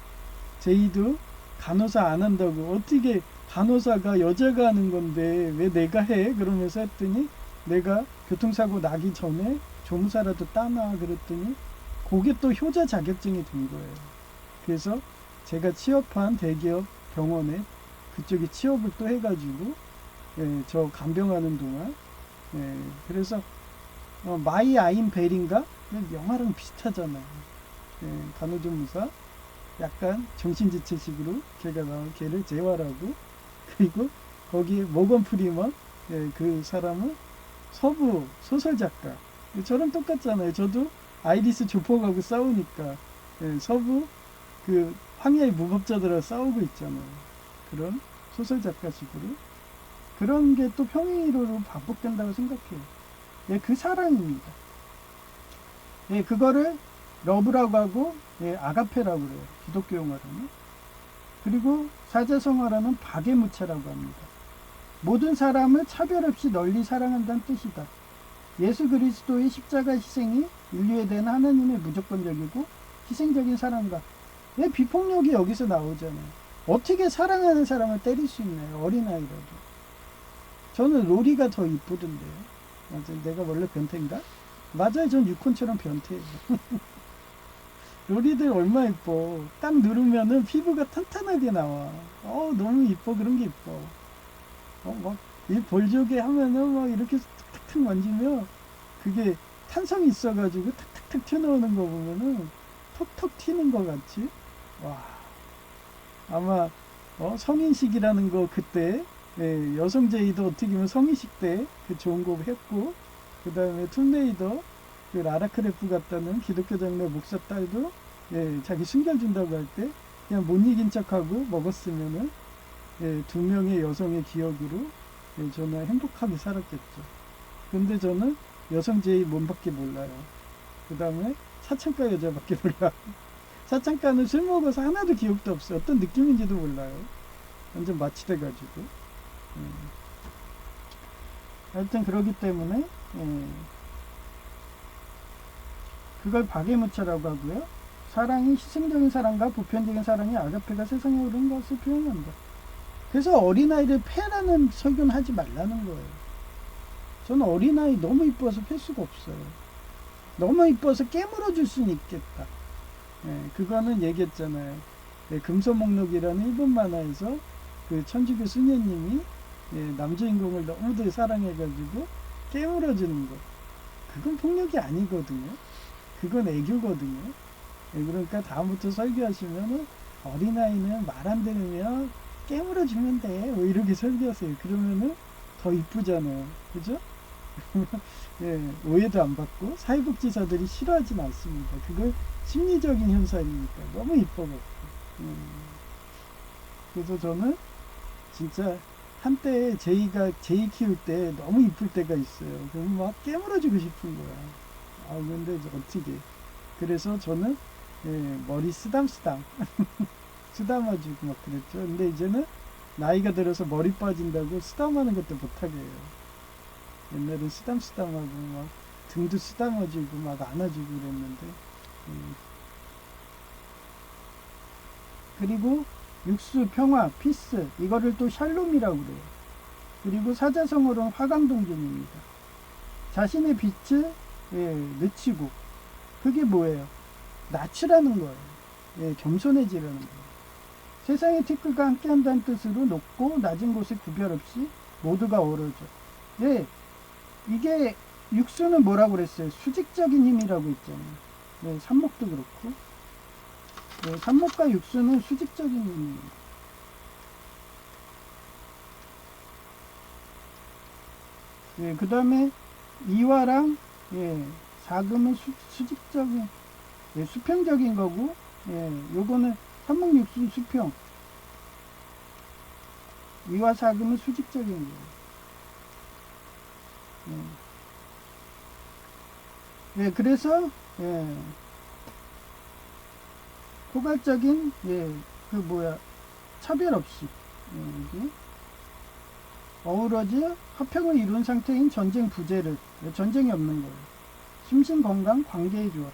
제이도 간호사 안 한다고 어떻게 간호사가 여자가 하는 건데 왜 내가 해? 그러면서 했더니 내가 교통사고 나기 전에 조무사라도 따놔 그랬더니 그게 또 효자 자격증이 된 거예요. 그래서 제가 취업한 대기업 병원에 그쪽에 취업을 또 해가지고 저 간병하는 동안 그래서 마이 아임 벨인가? 영화랑 비슷하잖아요. 간호조무사 약간 정신지체식으로 걔가 나온 걔를 재활하고 그리고 거기 모건 프리먼 그 사람은 서부 소설작가 저랑 똑같잖아요. 저도 아이리스 조폭하고 싸우니까 서부 그 황야의 무법자들하고 싸우고 있잖아요. 그런 소설작가식으로 그런 게 또 평행이론으로 반복된다고 생각해요. 그 사랑입니다. 그거를 러브라고 하고 예, 아가페라고 그래요. 기독교 용어로는. 그리고 사자성어로는 박애무차라고 합니다. 모든 사람을 차별 없이 널리 사랑한다는 뜻이다. 예수 그리스도의 십자가 희생이 인류에 대한 하나님의 무조건적이고 희생적인 사랑과 왜 비폭력이 여기서 나오잖아요. 어떻게 사랑하는 사람을 때릴 수 있나요? 어린아이라도. 저는 로리가 더 이쁘던데요. 맞아요. 내가 원래 변태인가? 맞아요. 전 유콘처럼 변태예요. 로리들 얼마나 이뻐. 딱 누르면은 피부가 탄탄하게 나와. 너무 이뻐. 그런 게 이뻐. 막, 이 볼조개 하면은 막 이렇게 탁탁 만지면 그게 탄성이 있어가지고 탁탁탁 튀어나오는 거 보면은 톡톡 튀는 것 같지? 와. 아마, 성인식이라는 거 그때, 예, 여성제이도 어떻게 보면 성인식 때 그 좋은 거 했고, 그 다음에 툼레이더, 그 라라 크래프 같다는 기독교 장로 목사 딸도, 예, 자기 숨겨준다고 할 때, 그냥 못 이긴 척하고 먹었으면은, 예, 두 명의 여성의 기억으로, 예, 저는 행복하게 살았겠죠. 근데 저는 여성제이 몸밖에 몰라요. 그 다음에 사창가 여자밖에 몰라요. 사창가는 술 먹어서 하나도 기억도 없어요. 어떤 느낌인지도 몰라요. 완전 마취돼가지고. 하여튼 그러기 때문에 그걸 박애무차라고 하고요. 사랑이 희생적인 사랑과 보편적인 사랑이 아가페가 세상에 오른 것을 표현한다. 그래서 어린아이를 패라는 설교는 하지 말라는 거예요. 저는 어린아이 너무 이뻐서 패 수가 없어요. 너무 이뻐서 깨물어 줄 수는 있겠다. 그거는 얘기했잖아요. 금소목록이라는 일본 만화에서 그 천주교 수녀님이 남주인공을 너무들 사랑해가지고 깨물어주는 거. 그건 폭력이 아니거든요. 그건 애교거든요. 그러니까 다음부터 설교하시면은 어린아이는 말 안 들으면 깨물어주면 돼. 뭐 이렇게 설교하세요. 그러면은 더 이쁘잖아요. 그죠? 오해도 안 받고 사회복지사들이 싫어하진 않습니다. 그걸 심리적인 현상이니까 너무 이뻐갖고. 그래서 저는 진짜 한때 제이 키울 때 너무 이쁠 때가 있어요. 그럼 막 깨물어주고 싶은 거야. 근데 어떻게. 그래서 저는 머리 쓰담쓰담 쓰담아주고 막 그랬죠. 근데 이제는 나이가 들어서 머리 빠진다고 쓰담하는 것도 못하게 해요. 옛날엔 쓰담쓰담하고 막 등도 쓰담아주고 막 안아주고 그랬는데. 그리고 육수, 평화, 피스 이거를 또 샬롬이라고 그래요. 그리고 사자성어로는 화강동준입니다. 자신의 빛을 늦추고 그게 뭐예요? 낮추라는 거예요. 겸손해지라는 거예요. 세상의 티끌과 함께한다는 뜻으로 높고 낮은 곳에 구별 없이 모두가 어우러져. 이게 육수는 뭐라고 그랬어요? 수직적인 힘이라고 있잖아요. 삽목도 그렇고. 삽목과 육수는 수직적인 힘입니다. 그 다음에 이화랑 사금은 수직적인 수평적인 거고, 요거는 삽목육수 수평. 이화 사금은 수직적인 거예요. 그래서 포괄적인 차별 없이 어우러져 화평을 이룬 상태인 전쟁 부재를 전쟁이 없는 거예요. 심신건강 관계의 조화.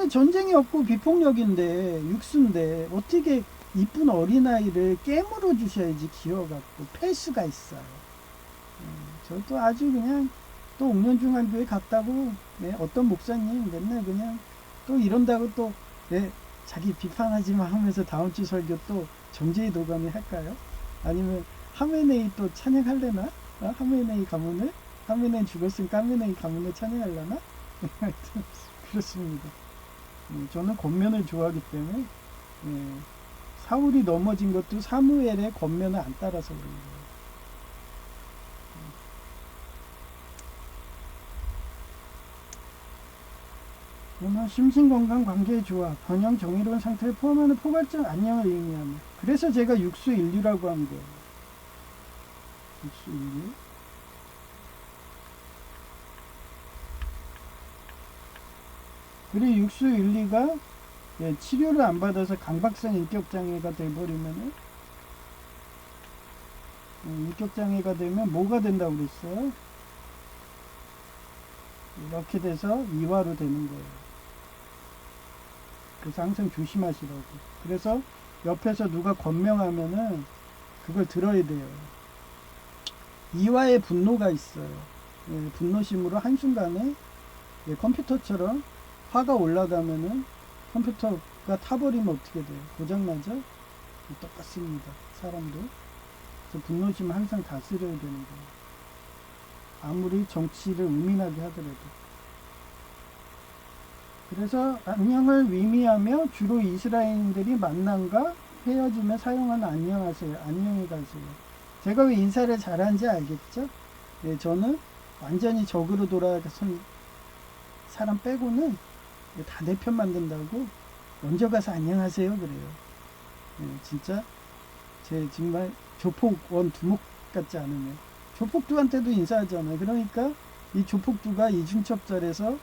전쟁이 없고 비폭력인데 육수인데 어떻게 이쁜 어린아이를 깨물어 주셔야지 기어갖고 팰 수가 있어요. 저도 아주 그냥 또 옥년중앙교회 갔다고 어떤 목사님 맨날 그냥 또 이런다고 또 자기 비판하지 마 하면서 다음 주 설교 또 정죄의 도가니 할까요? 아니면 하메네이 또 찬양할래나? 하메네이 가문을? 하메네이 죽었으니까 하메네이 가문을 찬양하려나? 하여튼 그렇습니다. 저는 겉면을 좋아하기 때문에 사울이 넘어진 것도 사무엘의 겉면을 안 따라서 그런 거예요. 심신건강 관계의 조화, 번영 정의로운 상태를 포함하는 포괄적 안녕을 의미하며 그래서 제가 육수 인류라고 한 거예요. 육수 인류. 그리고 육수 윤리가 예, 치료를 안 받아서 강박성 인격장애가 돼버리면은, 인격장애가 되면 뭐가 된다고 그랬어요? 이렇게 돼서 이화로 되는 거예요. 그래서 항상 조심하시라고. 그래서 옆에서 누가 권명하면은 그걸 들어야 돼요. 이화의 분노가 있어요. 예, 분노심으로 한순간에 예, 컴퓨터처럼 화가 올라가면은 컴퓨터가 타버리면 어떻게 돼요? 고장나죠? 똑같습니다. 사람도. 그래서 분노심을 항상 다스려야 되는 거예요. 아무리 정치를 우민하게 하더라도. 그래서 안녕을 의미하며 주로 이스라엘인들이 만남과 헤어짐에 사용하는 안녕하세요. 안녕히 가세요. 제가 왜 인사를 잘하는지 알겠죠? 네, 저는 완전히 적으로 돌아가선 사람 빼고는 다 내 편 만든다고 먼저 가서 안녕하세요 그래요. 네, 진짜 제 정말 조폭원 두목 같지 않으면 조폭두한테도 인사하잖아요. 그러니까 이 조폭두가 이중첩절해서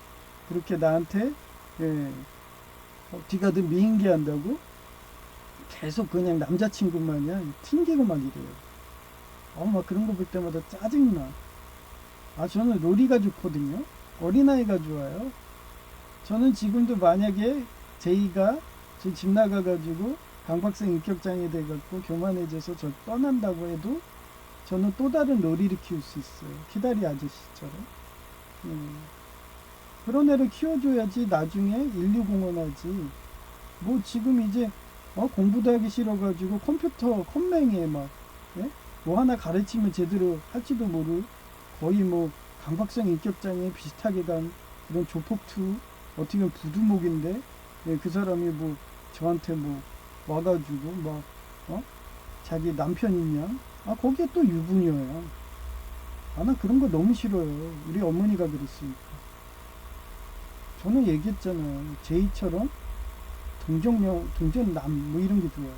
그렇게 나한테 예, 뒤가든 미인기 한다고 계속 그냥 남자친구 마냥 튕기고 막 이래요. 막 그런 거 볼 때마다 짜증나. 저는 로리가 좋거든요. 어린아이가 좋아요. 저는 지금도 만약에 제이가 저 집 나가가지고 강박성 인격장애 돼갖고 교만해져서 저 떠난다고 해도 저는 또 다른 로리를 키울 수 있어요. 키다리 아저씨처럼. 그런 애를 키워줘야지 나중에 인류공헌 하지. 뭐 지금 이제 공부도 하기 싫어가지고 컴퓨터 컴맹에 막 예? 뭐 하나 가르치면 제대로 할지도 모르 거의 뭐 강박성 인격장애 비슷하게 간 그런 조폭투 어떻게 보면 부두목인데 예, 그 사람이 뭐 저한테 뭐 와가지고 막 자기 남편 있냐? 거기에 또 유부녀야. 난 그런 거 너무 싫어요. 우리 어머니가 그랬으니까. 저는 얘기했잖아요. 제이처럼 동정남 뭐 이런 게 좋아요.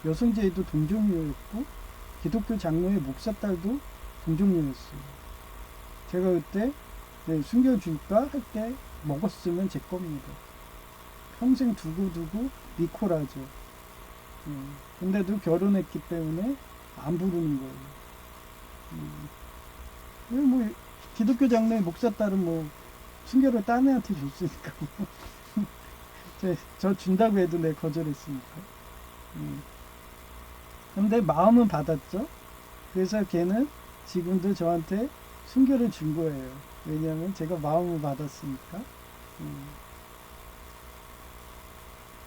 여성제이도 동정녀였고 기독교 장로의 목사딸도 동정녀였어요. 제가 그때 네, 숨겨줄까 할 때 먹었으면 제 겁니다. 평생 두고 니콜하죠. 근데도 결혼했기 때문에 안 부르는 거예요. 뭐 기독교 장로의 목사딸은 뭐 순결을 딴 애한테 줬으니까 저 준다고 해도 내 거절했으니까. 근데 마음은 받았죠. 그래서 걔는 지금도 저한테 순결을 준 거예요. 왜냐하면 제가 마음을 받았으니까.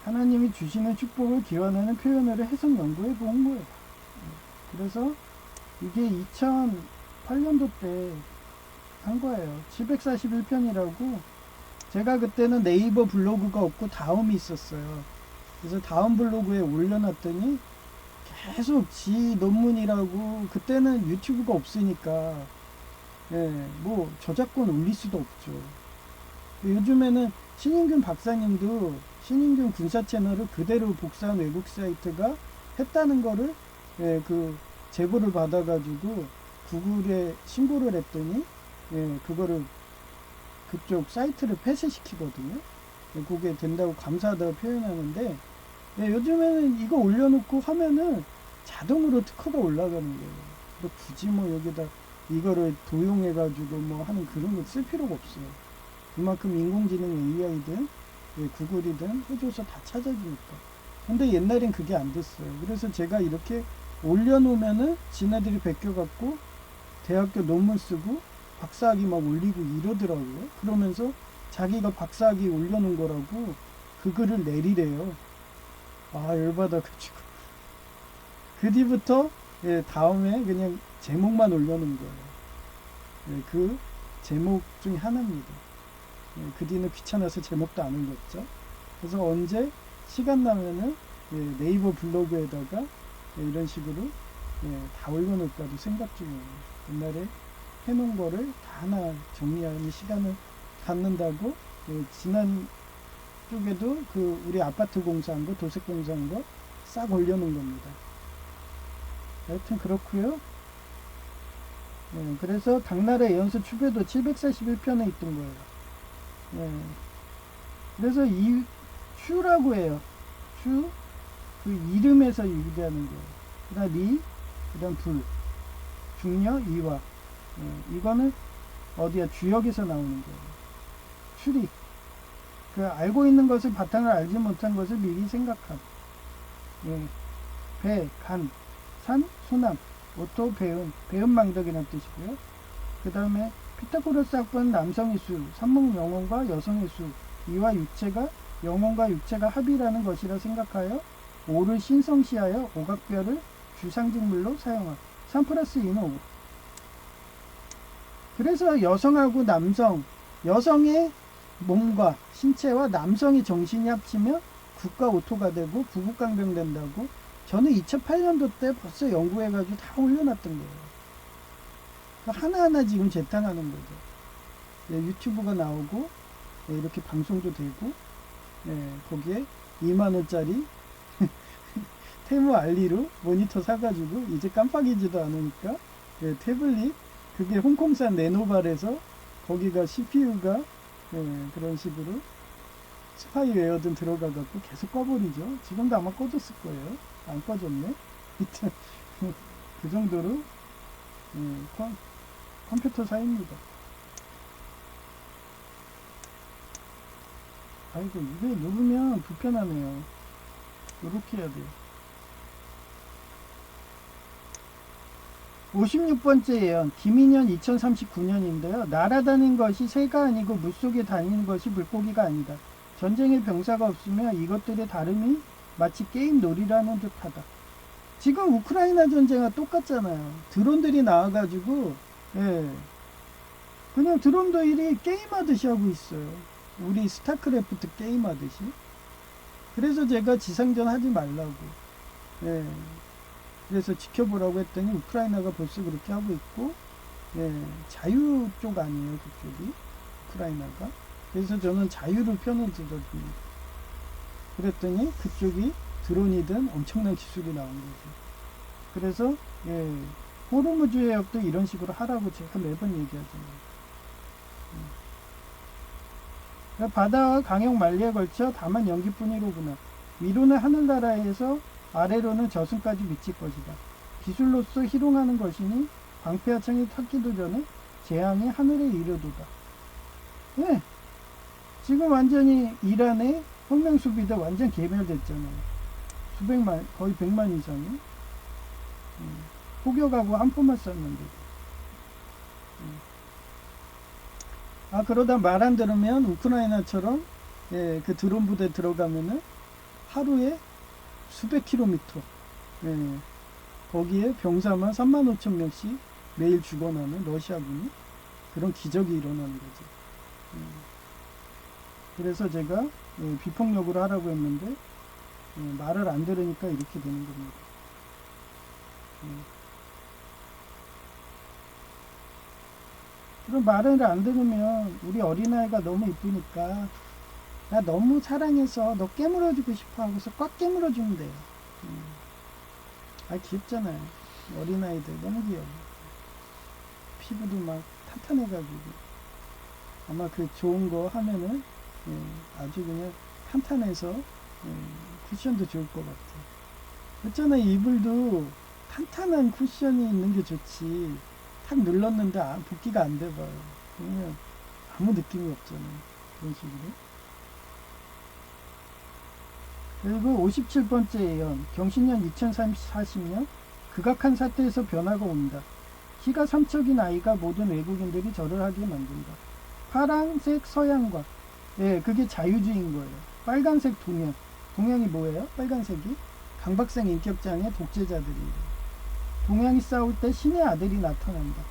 하나님이 주시는 축복을 기원하는 표현으로 해석 연구해 본 거예요. 그래서 이게 2008년도 때 한 거예요. 741편이라고. 제가 그때는 네이버 블로그가 없고 다음이 있었어요. 그래서 다음 블로그에 올려놨더니 계속 지 논문이라고. 그때는 유튜브가 없으니까 예, 뭐 저작권 올릴 수도 없죠. 요즘에는 신인균 박사님도 신인균 군사 채널을 그대로 복사한 외국 사이트가 했다는 거를 예, 그 제보를 받아가지고 구글에 신고를 했더니 예, 그거를 그쪽 사이트를 폐쇄시키거든요. 예, 그게 된다고 감사하다고 표현하는데 예, 요즘에는 이거 올려놓고 하면은 자동으로 특허가 올라가는 거예요. 굳이 뭐 여기다 이거를 도용해가지고 뭐 하는 그런 거 쓸 필요가 없어요. 그만큼 인공지능 AI든 예, 구글이든 해줘서 다 찾아주니까. 근데 옛날엔 그게 안 됐어요. 그래서 제가 이렇게 올려놓으면은 지네들이 베껴갖고 대학교 논문 쓰고 박사학위 막 올리고 이러더라고요. 그러면서 자기가 박사학위 올려놓은 거라고 그 글을 내리래요. 열받아가지고. 그 뒤부터 예, 다음에 그냥 제목만 올려놓은 거예요. 예, 그 제목 중에 하나입니다. 예, 그 뒤는 귀찮아서 제목도 안 올렸죠. 그래서 언제 시간 나면은 예, 네이버 블로그에다가 예, 이런 식으로 예, 다 올려놓을까도 생각 중이에요. 옛날에 해놓은 거를 다 하나 정리하는 시간을 갖는다고 예, 지난 쪽에도 그 우리 아파트 공사한 거 도색 공사한 거 싹 올려놓은 겁니다. 하여튼 그렇고요. 예, 그래서 당나라 예언서 추배도 741편에 있던 거예요. 예, 그래서 이 추라고 해요. 추, 그 이름에서 유래하는 거예요. 그 다음 리, 그 다음 불, 중려, 이화. 이거는 어디야? 주역에서 나오는 거예요. 추리. 그 알고 있는 것을 바탕을 알지 못한 것을 미리 생각함. 예. 배, 간, 산, 소남, 오토, 배은, 배은망덕이라는 뜻이고요. 그 다음에 피타고라스 학번 남성의 수, 삼목 영혼과 여성의 수, 이와 육체가 영혼과 육체가 합이라는 것이라 생각하여 오를 신성시하여 오각별을 주상징물로 사용함. 3 플러스 2는 5. 그래서 여성하고 남성, 여성의 몸과 신체와 남성의 정신이 합치면 국가 오토가 되고 부국강병 된다고 저는 2008년도 때 벌써 연구해가지고 다 올려놨던 거예요. 하나하나 지금 재탕하는 거죠. 예, 유튜브가 나오고 예, 이렇게 방송도 되고 예, 거기에 2만원짜리 테무 알리로 모니터 사가지고 이제 깜빡이지도 않으니까 예, 태블릿 그게 홍콩산 네노발에서 거기가 CPU가 예, 그런 식으로 스파이웨어든 들어가갖고 계속 꺼버리죠. 지금도 아마 꺼졌을 거예요. 안 꺼졌네. 그 정도로 예, 컴퓨터 사입니다. 아이고 이게 누르면 불편하네요. 이렇게 해야 돼요. 56번째 예언 김인년 2039년인데요. 날아다니는 것이 새가 아니고 물속에 다니는 것이 물고기가 아니다. 전쟁의 병사가 없으며 이것들의 다름이 마치 게임 놀이라는 듯하다. 지금 우크라이나 전쟁과 똑같잖아요. 드론들이 나와가지고 예, 그냥 드론들이 게임하듯이 하고 있어요. 우리 스타크래프트 게임하듯이. 그래서 제가 지상전 하지 말라고 예, 그래서 지켜보라고 했더니 우크라이나가 벌써 그렇게 하고 있고 예, 자유 쪽 아니에요 그쪽이 우크라이나가. 그래서 저는 자유를 편을 들어줍니다. 그랬더니 그쪽이 드론이든 엄청난 기술이 나온 거죠. 그래서 예, 호르무즈 해역도 이런 식으로 하라고 제가 매번 얘기하잖아요. 바다와 강역 만리에 걸쳐 다만 연기뿐이로구나. 위로는 하늘나라에서 아래로는 저승까지 미칠 것이다. 기술로서 희롱하는 것이니 방패하청이 탔기도 전에 재앙이 하늘에 이르도다. 네. 지금 완전히 이란의 혁명수비대 완전 개멸됐잖아요. 수백만, 거의 100만 이상이. 포격하고 한 포만 쐈는데. 아, 그러다 말 안 들으면 우크라이나처럼, 예, 그 드론 부대 들어가면은 하루에 수백 킬로미터, 예, 거기에 병사만 35,000명씩 매일 죽어나는 러시아군이 그런 기적이 일어나는 거죠. 그래서 제가 예, 비폭력으로 하라고 했는데 예, 말을 안 들으니까 이렇게 되는 겁니다. 그럼 말을 안 들으면 우리 어린아이가 너무 이쁘니까 나 너무 사랑해서 너 깨물어주고 싶어 하고서 꽉 깨물어주면 돼요. 아, 귀엽잖아요. 어린아이들 너무 귀여워. 피부도 막 탄탄해가지고 아마 그 좋은 거 하면은 예, 아주 그냥 탄탄해서 예, 쿠션도 좋을 것 같아요. 어쩌나 이불도 탄탄한 쿠션이 있는 게 좋지. 탁 눌렀는데 붓기가 안 돼봐요. 그러면 아무 느낌이 없잖아요. 그런 식으로. 그리고 57번째 예언 경신년 2040년 극악한 사태에서 변화가 옵니다. 키가 3척인 아이가 모든 외국인들이 절을 하게 만든다. 파란색 서양과 예, 그게 자유주의인 거예요. 빨간색 동양. 동양이 뭐예요? 빨간색이 강박성 인격장애 독재자들이에요. 동양이 싸울 때 신의 아들이 나타난다.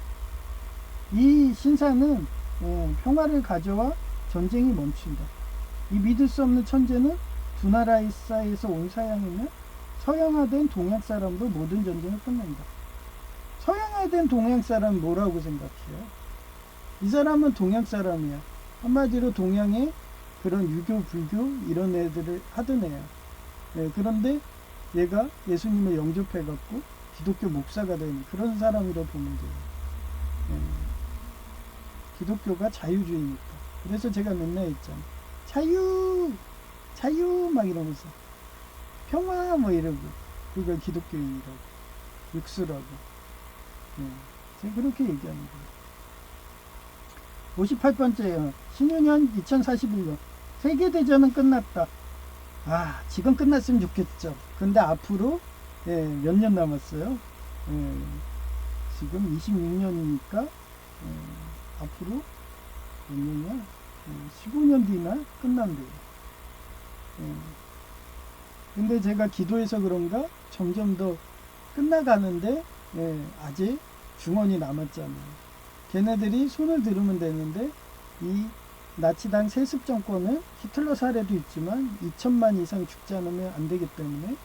이 신사는 예, 평화를 가져와 전쟁이 멈춘다. 이 믿을 수 없는 천재는 두 나라 사이에서 온 사양이면 서양화된 동양 사람도 모든 전쟁을 끝낸다. 서양화된 동양 사람은 뭐라고 생각해요? 이 사람은 동양 사람이야. 한마디로 동양의 그런 유교, 불교 이런 애들을 하던 애야. 예, 그런데 얘가 예수님을 영접해갖고 기독교 목사가 된 그런 사람이라고 보면 돼요. 예, 기독교가 자유주의니까. 그래서 제가 맨날 했잖아. 자유! 자유 막 이러면서 평화 뭐 이러고 그걸 기독교인이라고 육수라고. 제가 그렇게 얘기하는 거예요. 58번째요. 신유년 2041년 세계대전은 끝났다. 지금 끝났으면 좋겠죠. 근데 앞으로 몇 년 남았어요. 지금 26년이니까 앞으로 몇 년이야? 15년 뒤나 끝난대요. 근데 제가 기도해서 그런가 점점 더 끝나가는데 아직 중원이 남았잖아요. 걔네들이 손을 들으면 되는데 이 나치당 세습 정권은 히틀러 사례도 있지만 2천만 이상 죽지 않으면 안 되기 때문에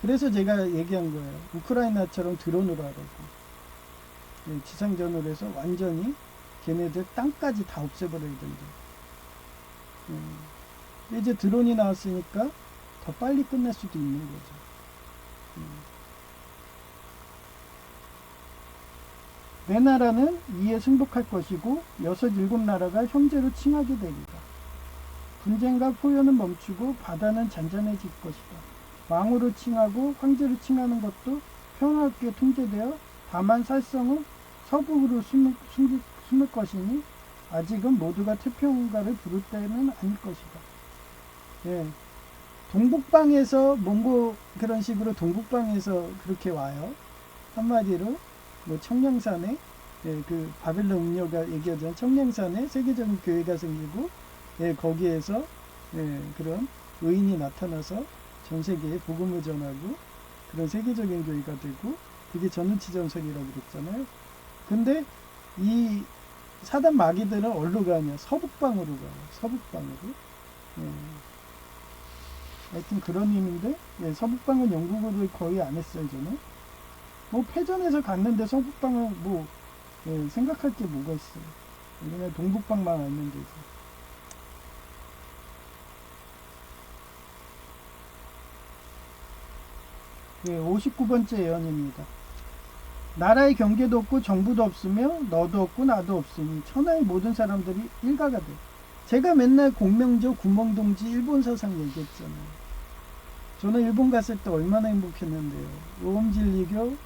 그래서 제가 얘기한 거예요. 우크라이나처럼 드론으로 하라고. 지상전으로 해서 완전히 걔네들 땅까지 다 없애버려야 된다. 이제 드론이 나왔으니까 더 빨리 끝날 수도 있는 거죠. 내 나라는 이에 승복할 것이고 6, 7나라가 형제로 칭하게 되리라. 분쟁과 포효는 멈추고 바다는 잔잔해질 것이다. 왕으로 칭하고 황제로 칭하는 것도 평화롭게 통제되어 다만 살성은 서북으로 숨을 것이니 아직은 모두가 태평가를 부를 때는 아닐 것이다. 동북방에서 몽고 그런 식으로 동북방에서 그렇게 와요. 한마디로 뭐 청량산에 그 바벨론 음녀가 얘기하던 청량산에 세계적인 교회가 생기고 거기에서 그런 의인이 나타나서 전 세계에 복음을 전하고 그런 세계적인 교회가 되고 그게 전우치 전설이라고 그랬잖아요. 근데 이 사단 마귀들은 어디로 가냐? 서북방으로 가요. 서북방으로. 하여튼 그런 의미인데 서북방은 영국어를 거의 안 했어요. 저는 뭐 패전에서 갔는데 서북방은 뭐 생각할 게 뭐가 있어요. 그냥 동북방만 알면 되죠. 네, 59번째 예언입니다. 나라의 경계도 없고 정부도 없으며 너도 없고 나도 없으니 천하의 모든 사람들이 일가가 돼. 제가 맨날 공명조 구멍동지 일본 사상 얘기했잖아요. 저는 일본 갔을 때 얼마나 행복했는데요. 오음진리교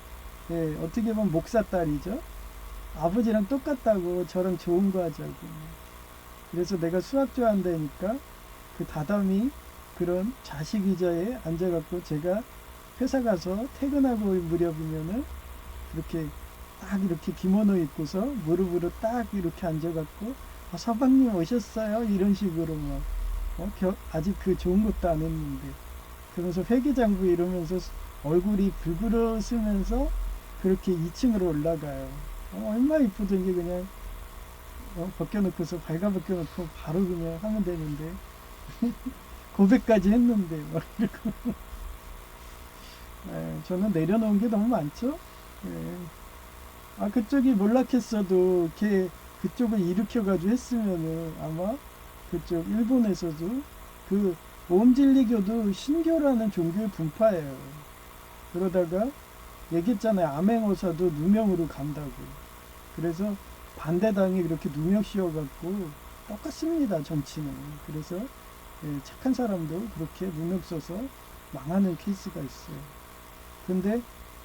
어떻게 보면 목사 딸이죠. 아버지랑 똑같다고 저랑 좋은 거 하자고. 그래서 내가 수학 좋아한다니까 그 다담이 그런 자식 의자에 앉아갖고 제가 회사 가서 퇴근하고 무렵이면은 이렇게 딱 이렇게 기모노 입고서 무릎으로 딱 이렇게 앉아갖고 서방님 오셨어요 이런 식으로 막 아직 그 좋은 것도 안 했는데 그러면서 회계장부 이러면서 얼굴이 불그러으면서 그렇게 2층으로 올라가요. 얼마나 이쁘던지 그냥 벗겨놓고서 발가 벗겨놓고 바로 그냥 하면 되는데 고백까지 했는데 막 이러고 저는 내려놓은 게 너무 많죠. 그쪽이 몰락했어도 걔 그쪽을 일으켜가지고 했으면은 아마 그쪽 일본에서도 그 오음진리교도 신교라는 종교의 분파예요. 그러다가 얘기했잖아요. 암행어사도 누명으로 간다고. 그래서 반대당이 그렇게 누명 씌워갖고 똑같습니다. 정치는. 그래서 착한 사람도 그렇게 누명 써서 망하는 케이스가 있어요. 근데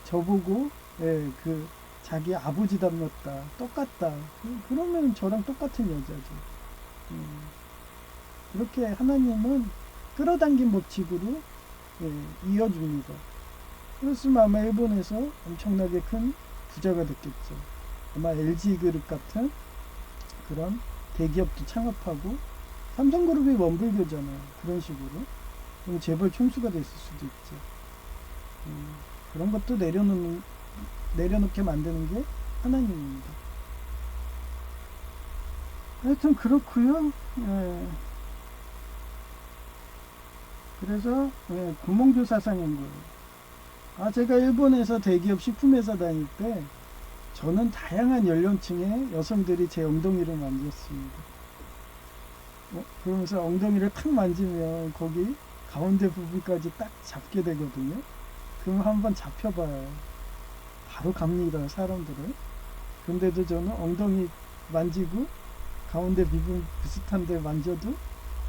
저보고 그 자기 아버지 닮았다. 똑같다. 그러면 저랑 똑같은 여자죠. 그렇게 하나님은 끌어당긴 법칙으로 이어줍니다. 그렇으면 아마 일본에서 엄청나게 큰 부자가 됐겠죠. 아마 LG 그룹 같은 그런 대기업도 창업하고 삼성그룹이 원불교잖아요. 그런 식으로. 그럼 재벌 총수가 됐을 수도 있죠. 그런 것도 내려놓게 만드는 게 하나님입니다. 하여튼 그렇고요. 그래서 구멍조 사상인 거예요. 제가 일본에서 대기업 식품회사 다닐 때 저는 다양한 연령층의 여성들이 제 엉덩이를 만졌습니다. 그러면서 엉덩이를 탁 만지면 거기 가운데 부분까지 딱 잡게 되거든요. 그럼 한번 잡혀봐요. 바로 갑니다, 사람들은. 근데도 저는 엉덩이 만지고 가운데 부분 비슷한데 만져도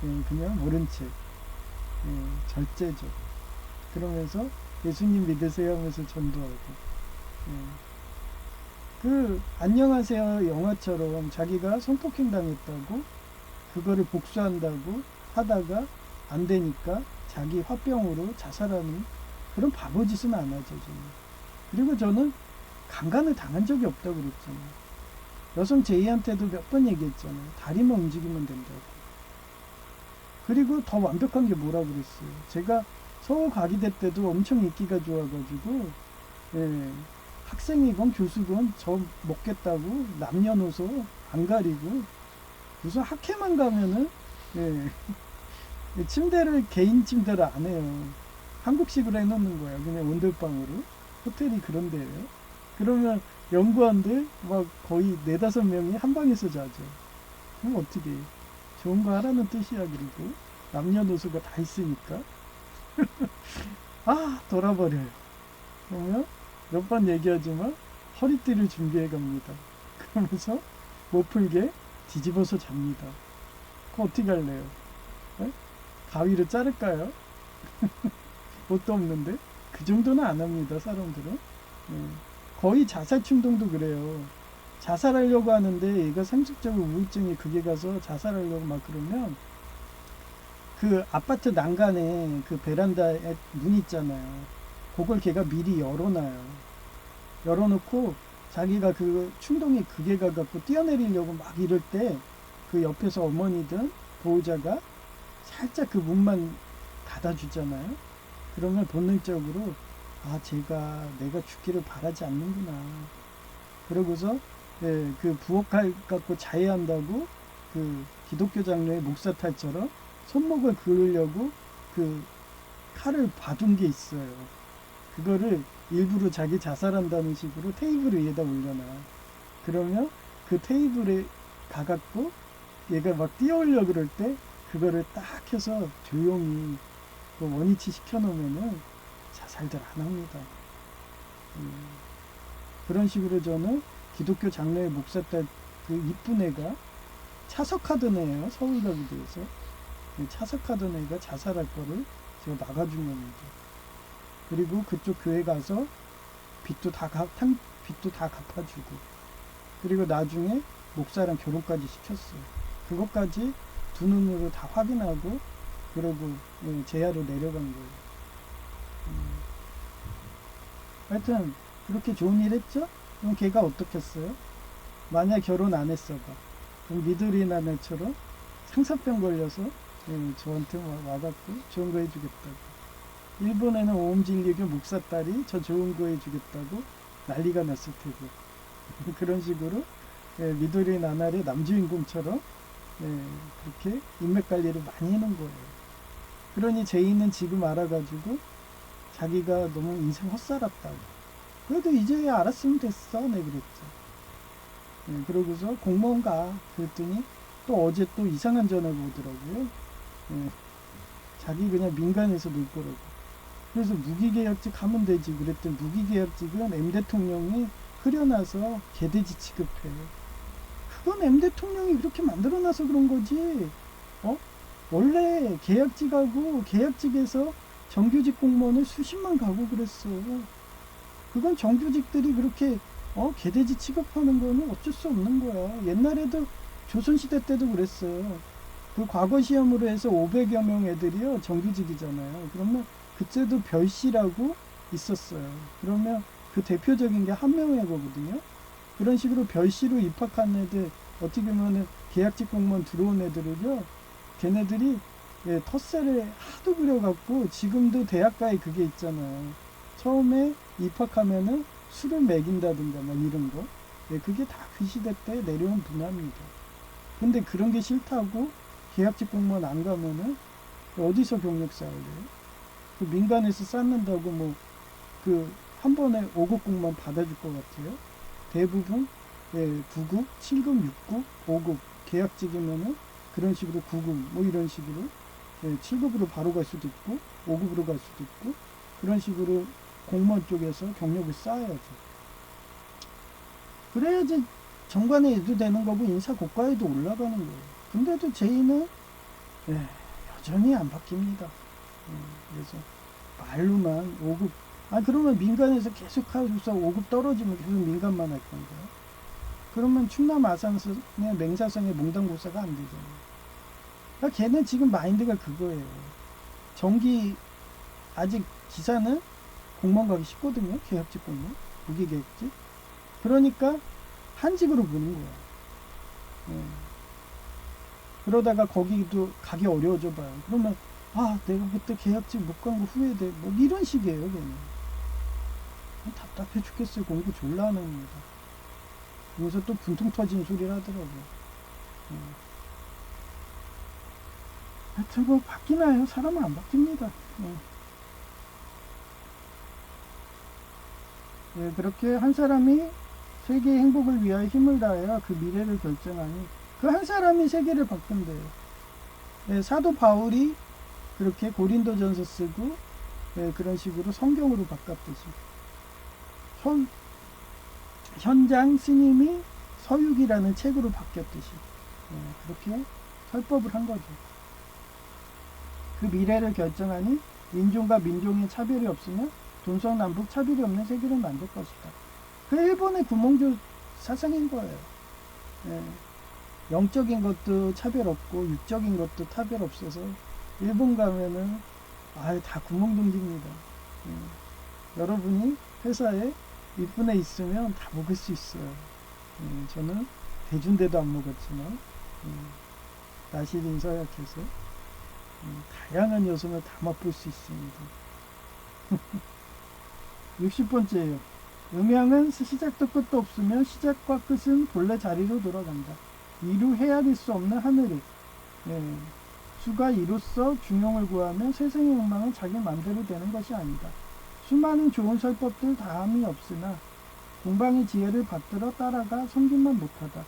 그냥 모른 채 절제죠. 그러면서 예수님 믿으세요 하면서 전도하고. 그 안녕하세요 영화처럼 자기가 성폭행 당했다고 그거를 복수한다고 하다가 안 되니까 자기 화병으로 자살하는 그런 바보짓은 안 하죠. 저는. 그리고 저는 강간을 당한 적이 없다고 그랬잖아요. 여성 제이한테도 몇 번 얘기했잖아요. 다리만 움직이면 된다고. 그리고 더 완벽한 게 뭐라고 그랬어요. 제가 서울 과기대 때도 엄청 인기가 좋아가지고 학생이건 교수건 저 먹겠다고 남녀노소 안 가리고 무슨 학회만 가면은 침대를 개인 침대를 안 해요. 한국식으로 해놓는 거예요. 그냥 온돌방으로. 호텔이 그런 데예요. 그러면 연구원들 막 거의 4-5명이 한 방에서 자죠. 그럼 어떻게 해? 좋은 거 하라는 뜻이야. 그리고 남녀노소가 다 있으니까. 돌아버려요. 그러면 몇 번 얘기하지만 허리띠를 준비해 갑니다. 그러면서 못 풀게 뒤집어서 잡니다. 그럼 어떻게 할래요? 가위로 자를까요? 뭣도 없는데? 그 정도는 안 합니다, 사람들은. 거의 자살 충동도 그래요. 자살하려고 하는데 얘가 상습적으로 우울증이 극에 가서 자살하려고 막 그러면 그 아파트 난간에 그 베란다에 문 있잖아요. 그걸 걔가 미리 열어놔요. 열어놓고 자기가 그 충동이 극에 가갖고 뛰어내리려고 막 이럴 때 그 옆에서 어머니든 보호자가 살짝 그 문만 닫아주잖아요. 그러면 본능적으로 내가 죽기를 바라지 않는구나. 그러고서 그 부엌칼 갖고 자해한다고 그 기독교 장로의 목사탈처럼 손목을 그으려고 그 칼을 봐둔 게 있어요. 그거를 일부러 자기 자살한다는 식으로 테이블 위에다 올려놔. 그러면 그 테이블에 가갖고 얘가 막 뛰어오려고 그럴 때 그거를 딱 해서 조용히 그 원위치 시켜놓으면은 자살들 안 합니다. 그런 식으로 저는 기독교 장로의 목사딸 그 이쁜 애가 차석하던 애예요. 서울가기도에서. 차석하던 애가 자살할 거를 제가 막아준 겁니다. 그리고 그쪽 교회 가서 빚도 다 갚아주고 그리고 나중에 목사랑 결혼까지 시켰어요. 그것까지 두 눈으로 다 확인하고 그러고 제야로 내려간 거예요. 하여튼 그렇게 좋은 일 했죠? 그럼 걔가 어떻겠어요? 만약 결혼 안 했어봐. 그럼 미도리나네처럼 상사병 걸려서 저한테 와갖고 좋은 거 해주겠다고. 일본에는 오음진리교 목사딸이 저 좋은 거 해주겠다고 난리가 났을 테고. 그런 식으로 미도리 나날의 남주인공처럼 그렇게 인맥 관리를 많이 해놓은 거예요. 그러니 제이는 지금 알아가지고 자기가 너무 인생 헛살았다고. 그래도 이제야 알았으면 됐어. 네, 그랬죠. 그러고서 공무원 가. 그랬더니 또 어제 또 이상한 전화가 오더라고요. 자기 그냥 민간에서 놀 거라고. 그래서 무기계약직 하면 되지. 그랬더니 무기계약직은 M 대통령이 흐려놔서 개돼지 취급해. 그건 M 대통령이 그렇게 만들어놔서 그런 거지. 원래 계약직하고 계약직에서 정규직 공무원을 수십만 가고 그랬어. 그건 정규직들이 그렇게 개돼지 취급하는 거는 어쩔 수 없는 거야. 옛날에도 조선시대 때도 그랬어요. 그 과거 시험으로 해서 500여 명 애들이요 정규직이잖아요. 그러면 그때도 별시라고 있었어요. 그러면 그 대표적인 게 한명회거든요. 그런 식으로 별시로 입학한 애들 어떻게 보면 계약직 공무원 들어온 애들을요 걔네들이 텃세를 하도 부려갖고 지금도 대학가에 그게 있잖아요. 처음에 입학하면은 술을 먹인다든가 막 이런 거. 그게 다 그 시대 때 내려온 문화입니다. 근데 그런 게 싫다고 계약직 공무원 안 가면은 어디서 경력 쌓을래요? 그 민간에서 쌓는다고 뭐 그 한 번에 5급 공무원 받아줄 것 같아요? 대부분 9급, 7급, 6급, 5급 계약직이면은 그런 식으로 9급 뭐 이런 식으로 7급으로 바로 갈 수도 있고 5급으로 갈 수도 있고 그런 식으로 공무원 쪽에서 경력을 쌓아야죠. 그래야지 정관에 해도 되는 거고 인사 고과에도 올라가는 거예요. 근데도 제이는 여전히 안 바뀝니다. 그래서 말로만 5급, 그러면 민간에서 계속 하고서 5급 떨어지면 계속 민간만 할 건가요? 그러면 충남 아산성의 맹사성의 몽당고사가 안 되잖아요. 그러니까 걔는 지금 마인드가 그거예요. 정기, 아직 기사는 공무원 가기 쉽거든요. 계약직 공무원, 무기계약직. 그러니까 한직으로 보는 거야. 그러다가 거기도 가기 어려워져 봐요. 그러면 내가 그때 계약직 못 간 거 후회돼. 뭐 이런 식이에요. 걔는 답답해 죽겠어요. 공부 졸라 하는 겁니다. 여기서 또 분통 터진 소리를 하더라고요. 하여튼 뭐 바뀌나요? 사람은 안 바뀝니다. 그렇게 한 사람이 세계의 행복을 위하여 힘을 다하여 그 미래를 결정하니 그 한 사람이 세계를 바꾼대요. 사도 바울이 그렇게 고린도전서 쓰고 그런 식으로 성경으로 바꿨듯이 현장 스님이 서육이라는 책으로 바뀌었듯이 그렇게 설법을 한 거죠. 그 미래를 결정하니 인종과 민족의 차별이 없으며 동서남북 차별이 없는 세계를 만들 것이다. 그 일본의 구몽조 사상인 거예요. 영적인 것도 차별 없고 육적인 것도 차별 없어서 일본 가면은 다 구멍동지입니다. 여러분이 회사에 이쁜 애 있으면 다 먹을 수 있어요. 저는 대준대도 안 먹었지만 나시린 서약해서 다양한 요소를 다 맛볼 수 있습니다. 60번째예요. 음양은 시작도 끝도 없으며 시작과 끝은 본래 자리로 돌아간다. 이루 헤아릴 수 없는 하늘이 수가 이로써 중용을 구하면 세상의 욕망은 자기 맘대로 되는 것이 아니다. 수많은 좋은 설법들 다함이 없으나 공방의 지혜를 받들어 따라가 섬김만 못하다.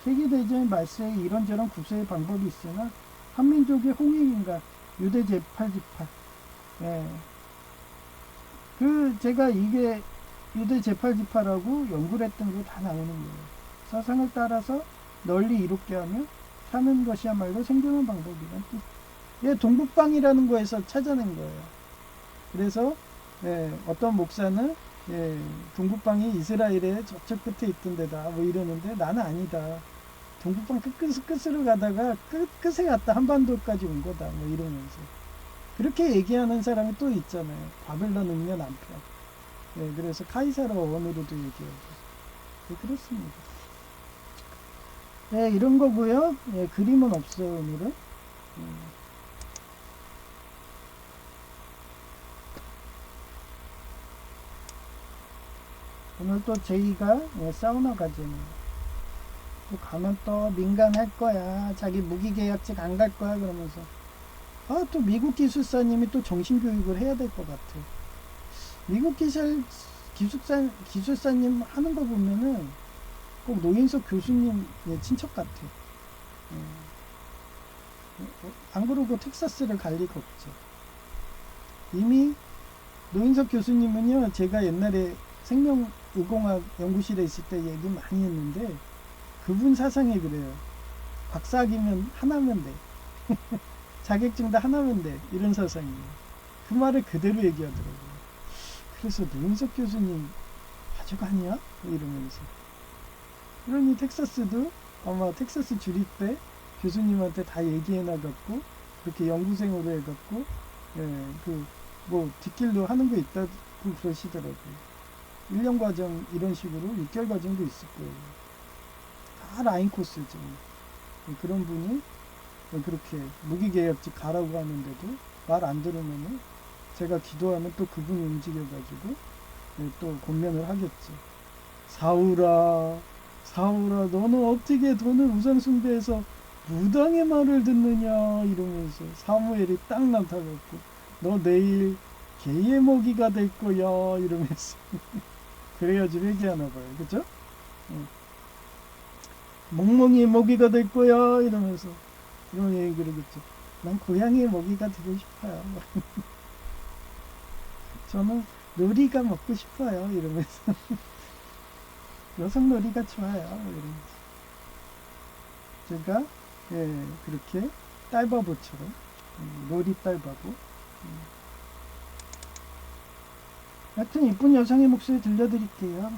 세계대전의 말세에 이런저런 구세의 방법이 있으나 한민족의 홍익인가 유대 제8지파 제가 이게 유대 제8지파라고 연구를 했던 게 다 나오는 거예요. 사상을 따라서 널리 이롭게 하며 사는 것이야말로 생존한 방법이란 뜻. 동북방이라는 거에서 찾아낸 거예요. 그래서 어떤 목사는 동북방이 이스라엘의 저쪽 끝에 있던 데다 뭐 이러는데 나는 아니다. 동북방 끝으로 가다가 끝에 갔다 한반도까지 온 거다 뭐 이러면서 그렇게 얘기하는 사람이 또 있잖아요. 바벨론 음녀 남편. 그래서 카이사라 원으로도 얘기하고 그렇습니다. 이런 거고요. 그림은 없어요. 오늘은. 오늘 또 제이가 사우나 가잖아요. 또 가면 또 민간 할 거야. 자기 무기계약직 안 갈 거야. 그러면서 또 미국 기술사님이 또 정신교육을 해야 될 것 같아. 미국 기술사님 하는 거 보면은 꼭 노인석 교수님 친척 같아. 안 그러고 텍사스를 갈 리가 없죠. 이미 노인석 교수님은요, 제가 옛날에 생명의공학 연구실에 있을 때 얘기 많이 했는데 그분 사상이 그래요. 박사학위면 하나면 돼. 자격증도 하나면 돼. 이런 사상이에요. 그 말을 그대로 얘기하더라고요. 그래서 노인석 교수님 가족 아니야? 이러면서. 그러니 텍사스도 아마 텍사스 주립 때 교수님한테 다 얘기해 나갔고 그렇게 연구생으로 해갖고 뒷길로 하는 거 있다고 그러시더라고요. 1년 과정 이런 식으로 6개월 과정도 있을 거예요. 다 라인 코스죠. 그런 분이 그렇게 무기계약직 가라고 하는데도 말 안 들으면은 제가 기도하면 또 그분이 움직여가지고 또 권면을 하겠죠. 사울아 너는 어떻게 돈을 우상숭배해서 무당의 말을 듣느냐 이러면서 사무엘이 딱 나타났고 너 내일 개의 먹이가 될 거야 이러면서 그래야지 회개하나 봐요. 그죠? 멍멍이의 먹이가 될 거야 이러면서 이런 얘기 그러겠죠. 난 고양이의 먹이가 되고 싶어요. 저는 놀이가 먹고 싶어요 이러면서 여성 놀이가 좋아요 이러면서 제가 그렇게 딸바보처럼 놀이 딸바보 하여튼 이쁜 여성의 목소리 들려드릴게요.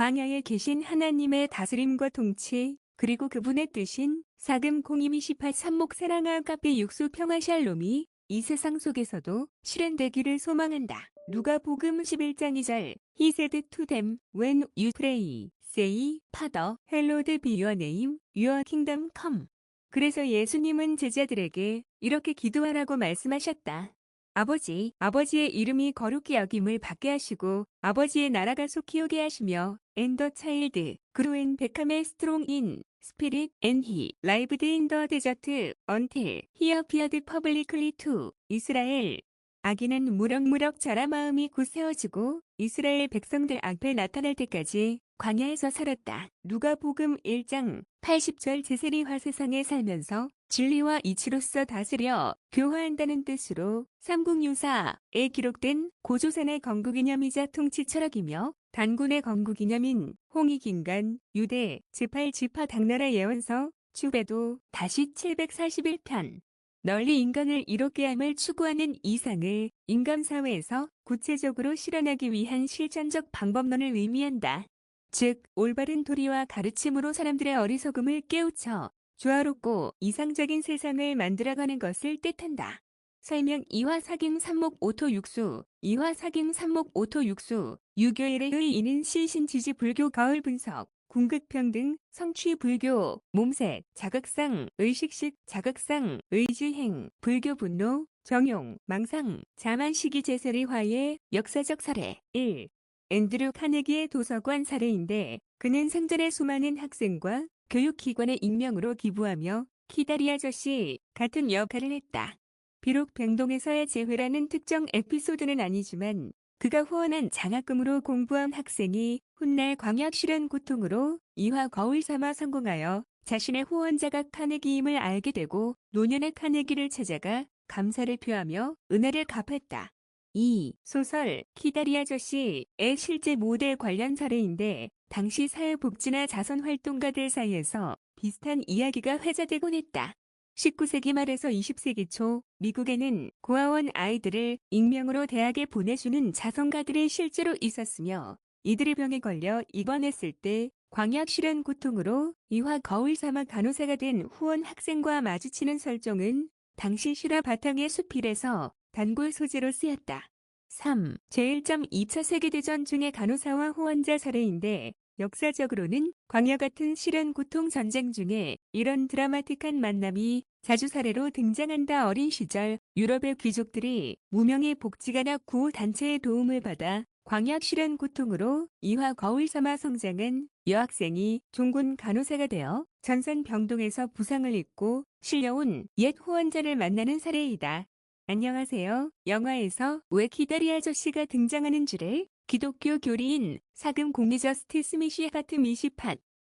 광야에 계신 하나님의 다스림과 통치, 그리고 그분의 뜻인 사금 공임 28 삼목 사랑아 아가페 육수 평화 샬롬이 이 세상 속에서도 실현되기를 소망한다. 누가복음 11장 2절 He said to them, When you pray, say, Father, hallowed be your name, your kingdom come. 그래서 예수님은 제자들에게 이렇게 기도하라고 말씀하셨다. 아버지의 이름이 거룩히 여김을 받게 하시고 아버지의 나라가 속히 오게 하시며 and the child grew and became strong in spirit and he lived in the desert until he appeared publicly to 이스라엘. 아기는 무럭무럭 자라 마음이 굳세어지고 이스라엘 백성들 앞에 나타날 때까지 광야에서 살았다. 누가복음 1장 80절 제세리화 세상에 살면서 진리와 이치로서 다스려 교화한다는 뜻으로 삼국유사에 기록된 고조선의 건국이념이자 통치 철학이며 단군의 건국이념인 홍익인간 유대 제8지파 당나라 예언서 주배도 다시 741편 널리 인간을 이롭게 함을 추구하는 이상을 인간사회에서 구체적으로 실현하기 위한 실천적 방법론을 의미한다. 즉, 올바른 도리와 가르침으로 사람들의 어리석음을 깨우쳐 조화롭고 이상적인 세상을 만들어가는 것을 뜻한다. 설명 이화사경 삼목 오토 육수 이화사경 삼목 오토 육수 유교일의 이는 실신지지 불교 거울 분석 궁극평등 성취 불교 몸색 자극상 의식식 자극상 의주행 불교 분노 정용 망상 자만시기 제세리 화의 역사적 사례 1. 앤드류 카네기의 도서관 사례인데 그는 생전에 수많은 학생과 교육기관의 익명으로 기부하며 키다리 아저씨 같은 역할을 했다. 비록 병동에서의 재회라는 특정 에피소드는 아니지만 그가 후원한 장학금으로 공부한 학생이 훗날 광약 실현 고통으로 이화 거울 삼아 성공하여 자신의 후원자가 카네기임을 알게 되고 노년의 카네기를 찾아가 감사를 표하며 은혜를 갚았다. 2. 소설 키다리 아저씨의 실제 모델 관련 사례인데 당시 사회복지나 자선활동가들 사이에서 비슷한 이야기가 회자되곤 했다. 19세기 말에서 20세기 초 미국에는 고아원 아이들을 익명으로 대학에 보내주는 자선가들이 실제로 있었으며 이들이 병에 걸려 입원했을 때 광약 실현 고통으로 이화 거울 삼아 간호사가 된 후원 학생과 마주치는 설정은 당시 실화 바탕의 수필에서 단골 소재로 쓰였다. 3. 제1.2차 세계대전 중의 간호사와 후원자 사례인데 역사적으로는 광야 같은 실현 고통 전쟁 중에 이런 드라마틱한 만남이 자주 사례로 등장한다. 어린 시절 유럽의 귀족들이 무명의 복지가나 구호단체의 도움을 받아 광약 실현 고통으로 이화 거울 삼아 성장한 여학생이 종군 간호사가 되어 전선 병동에서 부상을 입고 실려온 옛 후원자를 만나는 사례이다. 안녕하세요. 영화에서 왜 키다리 아저씨가 등장하는 줄에 기독교 교리인 사금 공리 저스티스 미시파트 미시팟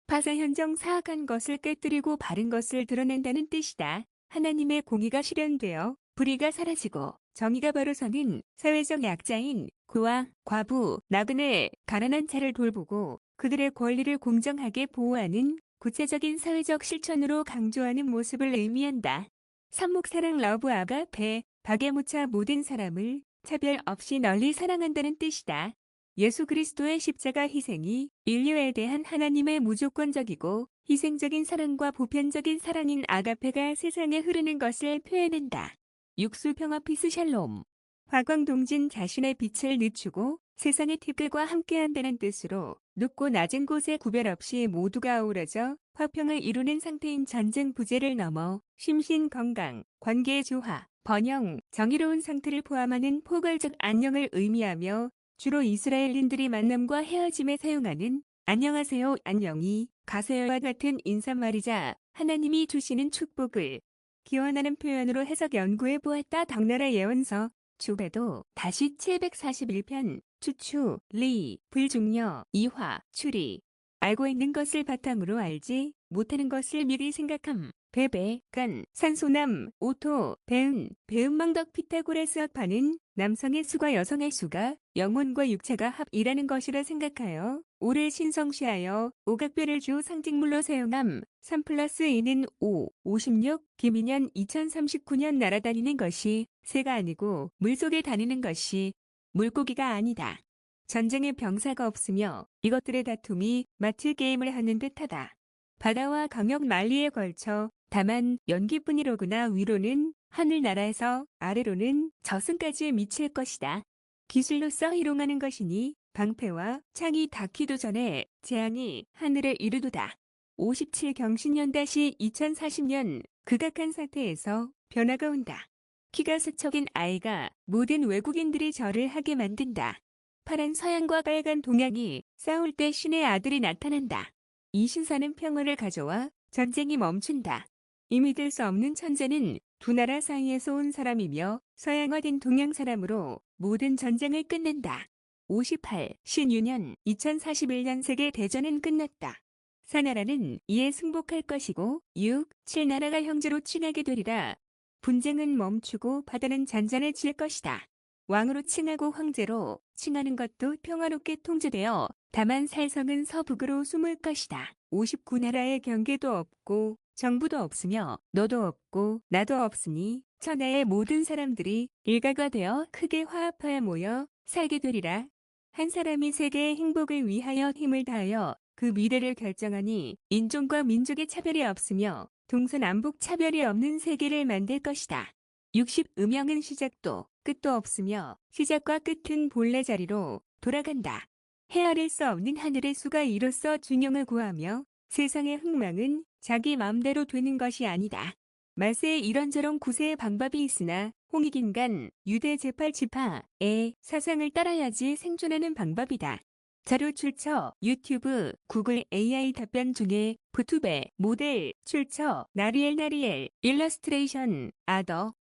파사 현정 사악한 것을 깨뜨리고 바른 것을 드러낸다는 뜻이다. 하나님의 공의가 실현되어 불의가 사라지고 정의가 바로 서는 사회적 약자인 고아, 과부, 나그네, 가난한 자를 돌보고 그들의 권리를 공정하게 보호하는 구체적인 사회적 실천으로 강조하는 모습을 의미한다. 삼목사랑 러브 아가페 박예무차 모든 사람을 차별 없이 널리 사랑한다는 뜻이다. 예수 그리스도의 십자가 희생이 인류에 대한 하나님의 무조건적이고 희생적인 사랑과 보편적인 사랑인 아가페가 세상에 흐르는 것을 표현한다. 육수 평화 피스 샬롬 화광동진 자신의 빛을 늦추고 세상의 티끌과 함께한다는 뜻으로 높고 낮은 곳에 구별 없이 모두가 어우러져 화평을 이루는 상태인 전쟁 부재를 넘어 심신 건강, 관계 조화, 번영, 정의로운 상태를 포함하는 포괄적 안녕을 의미하며 주로 이스라엘인들이 만남과 헤어짐에 사용하는 안녕하세요, 안녕히 가세요와 같은 인사말이자 하나님이 주시는 축복을 기원하는 표현으로 해석 연구해 보았다. 당나라 예언서 주배도 다시 741편 추추, 리, 불중려, 이화, 추리 알고 있는 것을 바탕으로 알지 못하는 것을 미리 생각함. 베베, 간, 산소남, 오토, 배은, 배은망덕 피타고라스 합하는 남성의 수과 여성의 수가 영혼과 육체가 합이라는 것이라 생각하여 오를 신성시하여 오각별을 주 상징물로 사용함. 3 플러스 2는 5, 56, 김인년 2039년 날아다니는 것이 새가 아니고 물속에 다니는 것이 물고기가 아니다. 전쟁에 병사가 없으며 이것들의 다툼이 마치 게임을 하는 듯하다. 바다와 강역 만리에 걸쳐 다만 연기뿐이로구나. 위로는 하늘나라에서 아래로는 저승까지 미칠 것이다. 기술로서 희롱하는 것이니 방패와 창이 닿기도 전에 재앙이 하늘에 이르도다. 57경신년-2040년 극악한 사태에서 변화가 온다. 키가 스척인 아이가 모든 외국인들이 절을 하게 만든다. 파란 서양과 빨간 동양이 싸울 때 신의 아들이 나타난다. 이 신사는 평화를 가져와 전쟁이 멈춘다. 이 믿을 수 없는 천재는 두 나라 사이에서 온 사람이며 서양화된 동양 사람으로 모든 전쟁을 끝낸다. 58. 신유년 2041년 세계 대전은 끝났다. 4나라는 이에 승복할 것이고 6, 7나라가 형제로 칭하게 되리라. 분쟁은 멈추고 바다는 잔잔해질 것이다. 왕으로 칭하고 황제로 칭하는 것도 평화롭게 통제되어 다만 살성은 서북으로 숨을 것이다. 59나라의 경계도 없고 정부도 없으며 너도 없고 나도 없으니 천하의 모든 사람들이 일가가 되어 크게 화합하여 모여 살게 되리라. 한 사람이 세계의 행복을 위하여 힘을 다하여 그 미래를 결정하니 인종과 민족의 차별이 없으며 동서남북 차별이 없는 세계를 만들 것이다. 60 음영은 시작도 끝도 없으며 시작과 끝은 본래 자리로 돌아간다. 헤아릴 수 없는 하늘의 수가 이로써 균형을 구하며 세상의 흥망은 자기 마음대로 되는 것이 아니다. 말세에 이런저런 구세의 방법이 있으나 홍익인간 유대 제8지파의 사상을 따라야지 생존하는 방법이다. 자료 출처 유튜브 구글 AI 답변 중에 부투베 모델 출처 나리엘 일러스트레이션 아더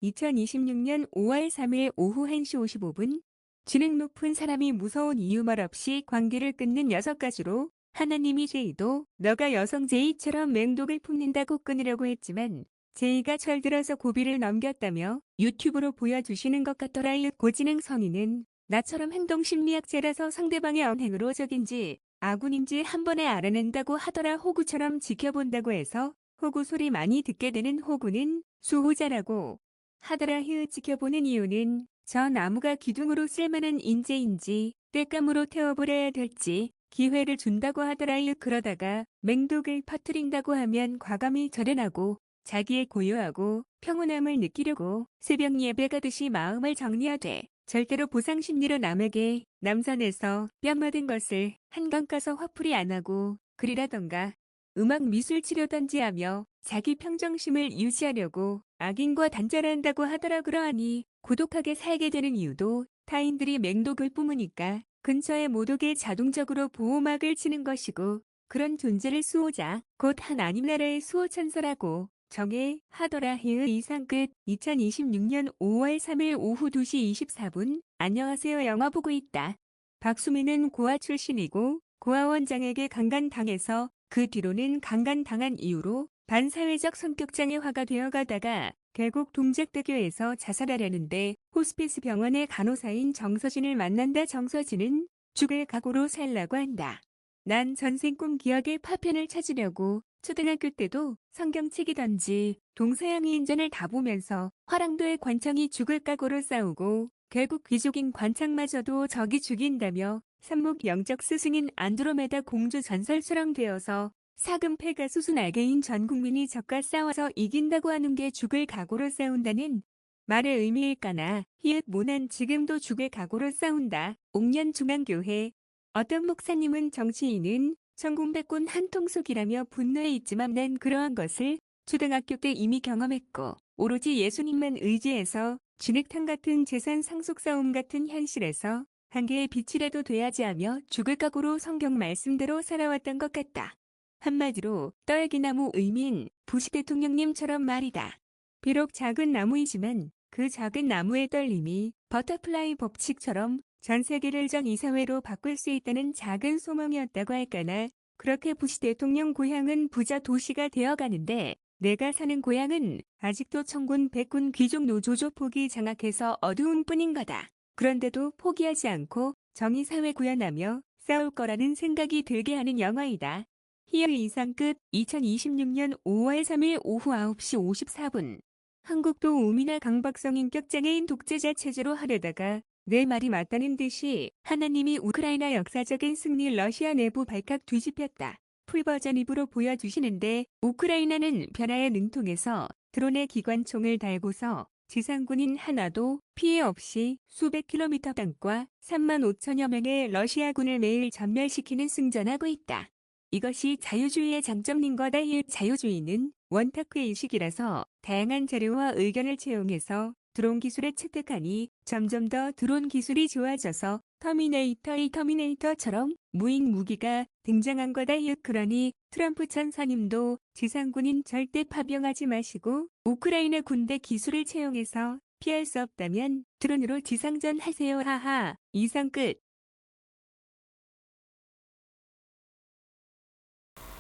2026년 5월 3일 오후 1시 55분 지능 높은 사람이 무서운 이유 말없이 관계를 끊는 6가지로 하나님이 제이도 너가 여성 제이처럼 맹독을 품는다고 끊으려고 했지만 제이가 철들어서 고비를 넘겼다며 유튜브로 보여주시는 것 같더라. 이 고지능 성인은 나처럼 행동심리학자라서 상대방의 언행으로 적인지 아군인지 한 번에 알아낸다고 하더라. 호구처럼 지켜본다고 해서 호구 소리 많이 듣게 되는 호구는 수호자라고 하더라. 지켜보는 이유는 저 나무가 기둥으로 쓸만한 인재인지 땔감으로 태워버려야 될지 기회를 준다고 하더라. 그러다가 맹독을 퍼뜨린다고 하면 과감히 절연하고 자기의 고요하고 평온함을 느끼려고 새벽 예배 가듯이 마음을 정리하되 절대로 보상심리로 남에게 남산에서 뺨 맞은 것을 한강 가서 화풀이 안 하고 글이라던가 음악 미술 치료던지 하며 자기 평정심을 유지하려고 악인과 단절을 한다고 하더라. 그러하니 고독하게 살게 되는 이유도 타인들이 맹독을 뿜으니까 근처에 못 오게 자동적으로 보호막을 치는 것이고 그런 존재를 수호자 곧 하나님 나라의 수호천사라고 정해 하더라. 이상 끝. 2026년 5월 3일 오후 2시 24분 안녕하세요. 영화 보고 있다. 박수민은 고아 출신이고 고아 원장에게 강간당해서 그 뒤로는 강간당한 이유로 반사회적 성격장애화가 되어가다가 결국 동작대교에서 자살하려는데 호스피스 병원의 간호사인 정서진을 만난다. 정서진은 죽을 각오로 살라고 한다. 난 전생 꿈 기억의 파편을 찾으려고 초등학교 때도 성경책이던지 동서양의 인전을 다 보면서 화랑도의 관청이 죽을 각오로 싸우고 결국 귀족인 관청마저도 적이 죽인다며 삼목 영적 스승인 안드로메다 공주 전설처럼 되어서 사금 페가수스 날개인 전 국민이 적과 싸워서 이긴다고 하는 게 죽을 각오로 싸운다는 말의 의미일까나 모난 지금도 죽을 각오로 싸운다. 옥년중앙교회 어떤 목사님은 정치인은 천군백군 한통속이라며 분노해 있지만 난 그러한 것을 초등학교 때 이미 경험했고 오로지 예수님만 의지해서 진흙탕 같은 재산 상속 싸움 같은 현실에서 한 개의 빛이라도 돼야지 하며 죽을 각오로 성경 말씀대로 살아왔던 것 같다. 한마디로 떨기나무 의민 부시 대통령님처럼 말이다. 비록 작은 나무이지만 그 작은 나무의 떨림이 버터플라이 법칙처럼 전 세계를 전 이사회로 바꿀 수 있다는 작은 소망이었다고 할까나. 그렇게 부시 대통령 고향은 부자 도시가 되어가는데 내가 사는 고향은 아직도 청군 백군 귀족 노조 조폭이 장악해서 어두운 뿐인 거다. 그런데도 포기하지 않고 정의사회 구현하며 싸울 거라는 생각이 들게 하는 영화이다. 희열 이상 끝. 2026년 5월 3일 오후 9시 54분. 한국도 우미나 강박성 인격장애인 독재자 체제로 하려다가 내 말이 맞다는 듯이 하나님이 우크라이나 역사적인 승리 러시아 내부 발칵 뒤집혔다. 풀버전 2부로 보여주시는데 우크라이나는 변화에 능통해서 드론에 기관총을 달고서 지상군인 하나도 피해 없이 수백 킬로미터 땅과 3만 5천여 명의 러시아군을 매일 전멸시키는 승전하고 있다. 이것이 자유주의의 장점인 거다. 이 자유주의는 원탁회 의식이라서 다양한 자료와 의견을 채용해서 드론 기술에 획득하니 점점 더 드론 기술이 좋아져서 터미네이터처럼 무인 무기가 등장한 거다. 그러니 트럼프 천사님도 지상군인 절대 파병하지 마시고 우크라이나 군대 기술을 채용해서 피할 수 없다면 드론으로 지상전 하세요. 하하. 이상 끝.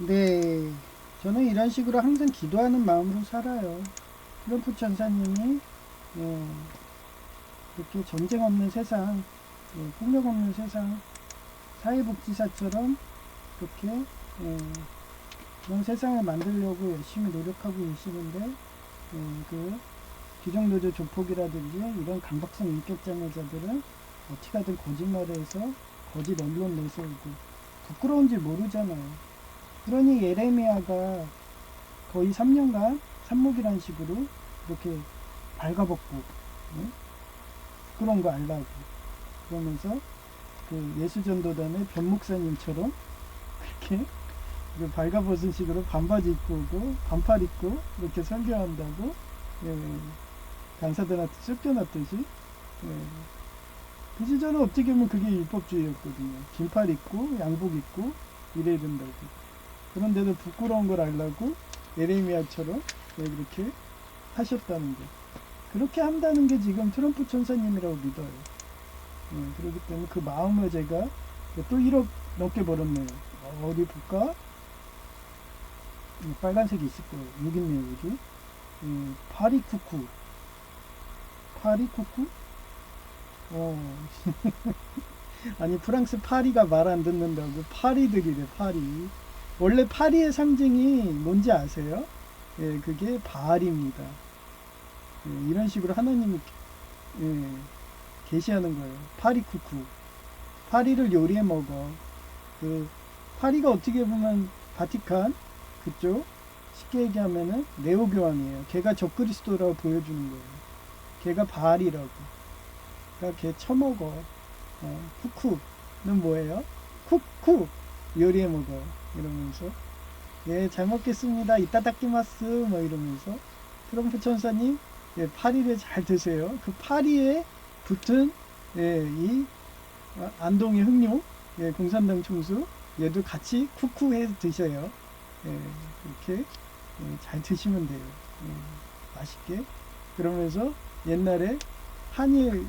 네, 저는 이런 식으로 항상 기도하는 마음으로 살아요. 트럼프 천사님이 이렇게 전쟁 없는 세상, 폭력 없는 세상, 사회복지사처럼 그렇게 그런 세상을 만들려고 열심히 노력하고 계시는데 그 기종노조 조폭이라든지 이런 강박성 인격장애자들은 어떻게 하든 거짓말을 해서 거짓 언론 내세우고 부끄러운지 모르잖아요. 그러니 예레미야가 거의 3년간 삽목이라는 식으로 이렇게 발가벗고 부끄러운 거 알라고 그러면서 그 예수전도단의 변목사님처럼 그렇게 발가벗은 식으로 반바지 입고 오고 반팔 입고 이렇게 설교한다고 간사들한테 쫓겨났듯이 그 시절은 어떻게 보면 그게 율법주의였거든요. 긴팔 입고 양복 입고 이래야 된다고. 그런데도 부끄러운 걸 알라고 예레미야처럼 그렇게 하셨다는 게, 그렇게 한다는 게 지금 트럼프 천사님이라고 믿어요. 그렇기 때문에 그 마음을 제가 또 1억 넘게 벌었네요. 어디 볼까? 빨간색이 있을 거예요. 여기 있네요, 여기. 파리쿠쿠. 파리쿠쿠? 아니, 프랑스 파리가 말 안 듣는다고 파리들이래, 파리. 원래 파리의 상징이 뭔지 아세요? 그게 바알입니다. 이런 식으로 하나님이 계시하는 거예요. 파리쿠쿠. 파리를 요리해 먹어. 그 파리가 어떻게 보면 바티칸 그쪽, 쉽게 얘기하면은 네오교황이에요. 걔가 적그리스도라고 보여주는 거예요. 걔가 바알이라고. 그러니까 걔 처먹어. 쿠쿠는 뭐예요? 쿠쿠 요리해 먹어. 이러면서 잘 먹겠습니다. 이따다키마스 뭐 이러면서 트럼프 천사님 파리를 잘 드세요. 그 파리에 붙은 이 안동의 흑룡 공산당 총수 얘도 같이 쿠쿠해 드셔요. 이렇게 잘 드시면 돼요. 맛있게. 그러면서 옛날에 한일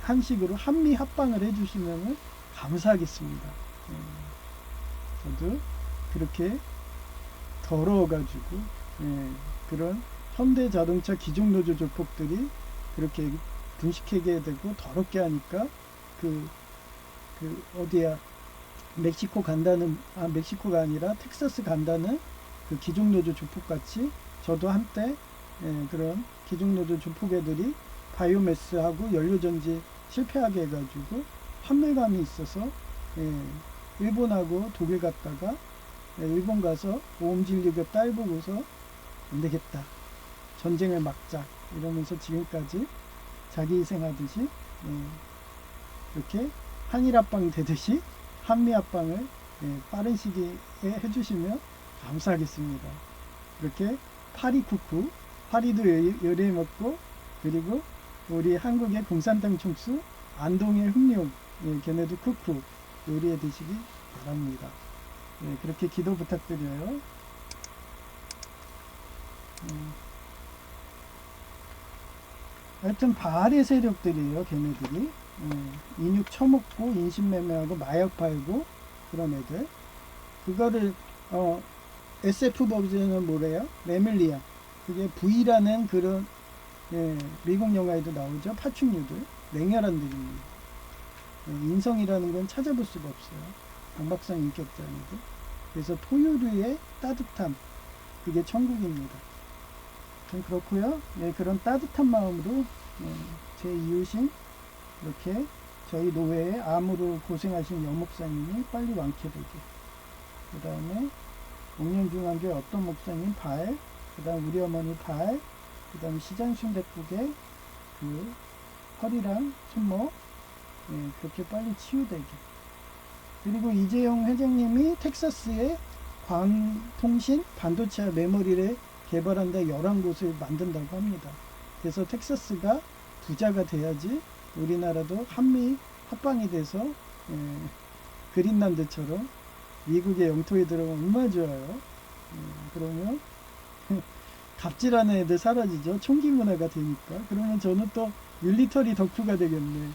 한식으로 한미 합방을 해주시면 감사하겠습니다. 저도 그렇게 더러워가지고 그런 현대자동차 기종노조 조폭들이 그렇게 분식회계 되고 더럽게 하니까 그 어디야 멕시코 간다는 멕시코가 아니라 텍사스 간다는 그 기종노조 조폭같이 저도 한때 그런 기종노조 조폭 애들이 바이오매스하고 연료전지 실패하게 해가지고 환멸감이 있어서 일본하고 독일 갔다가 일본 가서 오음진리교 딸보고서 안되겠다 전쟁을 막자 이러면서 지금까지 자기 희생하듯이 이렇게 한일합방이 되듯이 한미합방을 빠른 시기에 해주시면 감사하겠습니다. 이렇게 파리쿠쿠 파리도 요리해 먹고 그리고 우리 한국의 공산당 총수 안동의 흑룡 걔네도 쿠쿠 요리해 드시기 바랍니다. 그렇게 기도 부탁드려요. 하여튼 바알의 세력들이에요. 걔네들이 인육 처먹고 인신매매하고 마약 팔고 그런 애들. 그거를 SF 버전은 뭐래요? 레밀리아. 그게 V라는 그런 미국 영화에도 나오죠. 파충류들. 냉혈한 들입니다. 인성이라는 건 찾아볼 수가 없어요. 강박성 인격자인데. 그래서 포유류의 따뜻함. 그게 천국입니다. 좀 그렇고요. 그런 따뜻한 마음으로 제 이웃인 이렇게 저희 노회에 암으로 고생하신 여목사님이 빨리 완쾌되게. 그 다음에 옥년중앙교회 어떤 목사님 발, 그 다음 우리 어머니 발, 그 다음 시장순댓국에 그 허리랑 손목 그렇게 빨리 치유되게. 그리고 이재용 회장님이 텍사스에 광통신 반도체 메모리를 개발한다 11곳을 만든다고 합니다. 그래서 텍사스가 부자가 돼야지 우리나라도 한미 합방이 돼서 그린란드처럼 미국의 영토에 들어가면 얼마나 좋아요. 그러면 갑질하는 애들 사라지죠. 총기 문화가 되니까. 그러면 저는 또 밀리터리 덕후가 되겠네.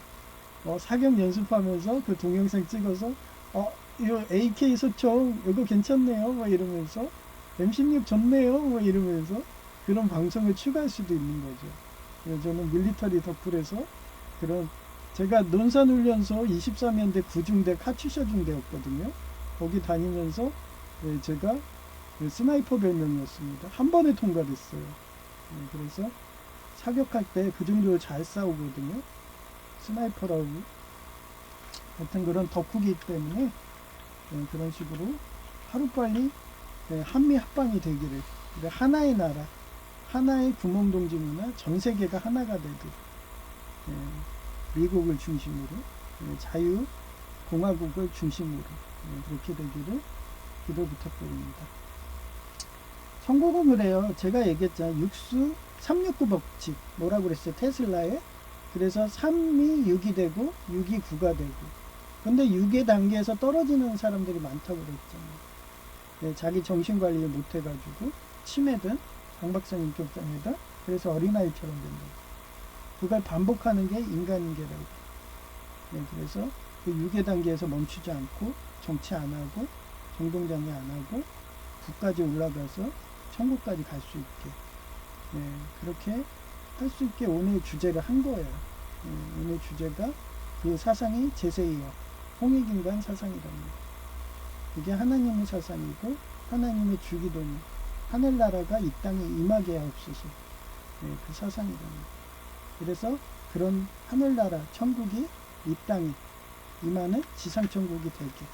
사격 연습하면서 그 동영상 찍어서 이거 AK 소총 이거 괜찮네요. 뭐 이러면서 M16 좋네요. 뭐 이러면서 그런 방송을 추가할 수도 있는 거죠. 그래서 저는 밀리터리 덕후라서 그런 제가 논산훈련소 23연대 9중대 카츄샤 중대였거든요. 거기 다니면서 제가 스나이퍼 별명이었습니다. 한 번에 통과됐어요. 그래서 사격할 때 그 정도로 잘 싸우거든요. 스나이퍼라고. 하여튼 그런 덕후기 때문에 그런 식으로 하루빨리 한미 합방이 되기를. 하나의 나라, 하나의 구멍동지 문화, 전 세계가 하나가 되듯 미국을 중심으로 자유공화국을 중심으로 그렇게 되기를 기도 부탁드립니다. 천국은 그래요. 제가 얘기했잖아요. 육수 369 법칙 뭐라고 그랬어요? 테슬라에. 그래서 3이 6이 되고 6이 9가 되고. 근데 6의 단계에서 떨어지는 사람들이 많다고 그랬잖아요. 자기 정신관리를 못해가지고 치매든 강박성 인격장애다. 그래서 어린아이처럼 된다. 그걸 반복하는 게 인간인계라고. 그래서 그 6의 단계에서 멈추지 않고 정치 안 하고 정동장애 안 하고 국까지 올라가서 천국까지 갈 수 있게 그렇게 할 수 있게 오늘 주제를 한 거예요. 오늘 주제가 그 사상이 제세이어 홍익인간 사상이랍니다. 그게 하나님의 사상이고 하나님의 주기도는 하늘나라가 이 땅에 임하게 하옵소서. 그 사상이랍니다. 그래서 그런 하늘나라 천국이 이 땅에 임하는 지상천국이 되게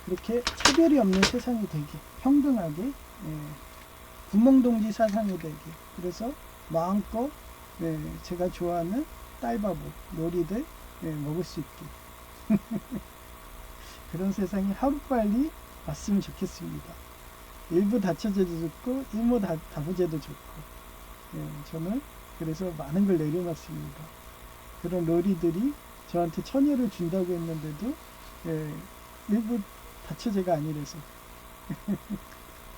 그렇게 차별이 없는 세상이 되게 평등하게 구멍동지 사상이 되게 그래서 마음껏 제가 좋아하는 딸바보 놀이들 먹을 수 있게 그런 세상이 하루빨리 왔으면 좋겠습니다. 일부 다처제도 좋고 일부 다부제도 좋고 저는 그래서 많은 걸 내려놨습니다. 그런 놀이들이 저한테 천여를 준다고 했는데도 일부 다처제가 아니라서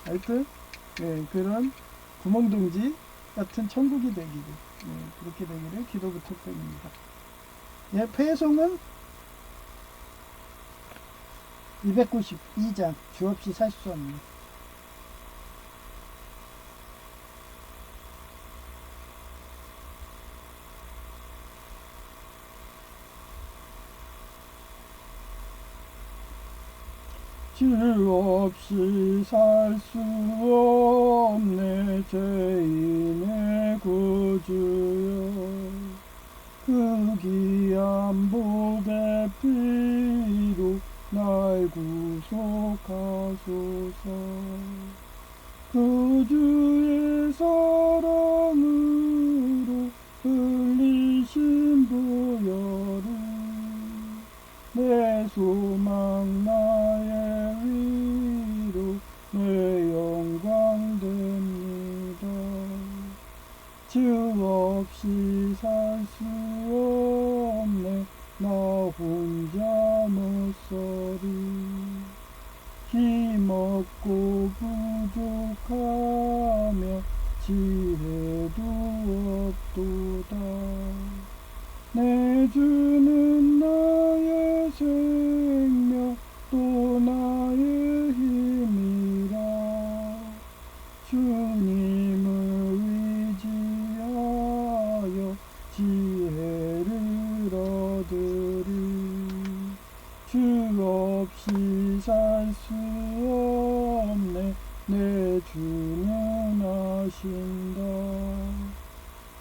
하여튼 그런 구멍동지 같은 천국이 되기를 그렇게 되기를 기도 부탁드립니다. 배송은 292장 주 없이 살 수 없는 주 없이 살 수 없네 죄인의 구주여 그 귀한 복의 피로 날 구속하소서 그 주의 사랑으로 흘리신 보혈을 내 소망 나의 위로 내 영광 됩니다. 주 없이 살 수 없네 나 혼자 못서리 힘없고 부족하며 지혜도 없도다 내 주는 나의 생명 또 나의 힘이라. 주님을 의지하여 지혜를 얻으리. 주 없이 살 수 없네. 내 주는 아신다.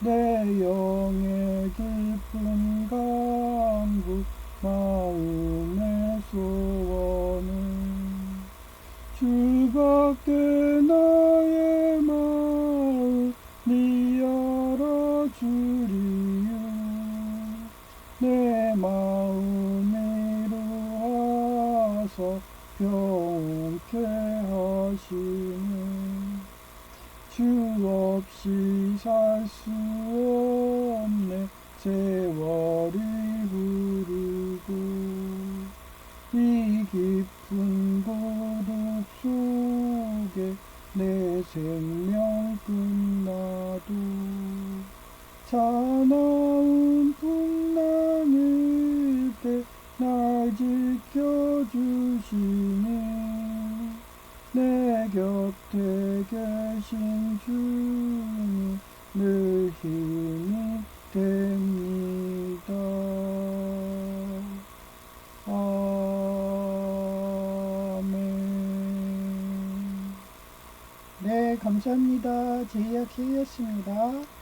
내 영의 깊은 간구 마음의 소원은 주밖에 나의 마음이 알아주리요. 내 마음 이루어서 평온케 하시는 주 없이 살 수 없네. 세월이 흐르고 이 깊은 고독 속에 내 생명 끝나도 사나운 풍랑일 때 날 지켜주시니 내 곁에 계신 주님 늘 힘이 됩니다. 아멘. 네, 감사합니다. 제이아키였습니다.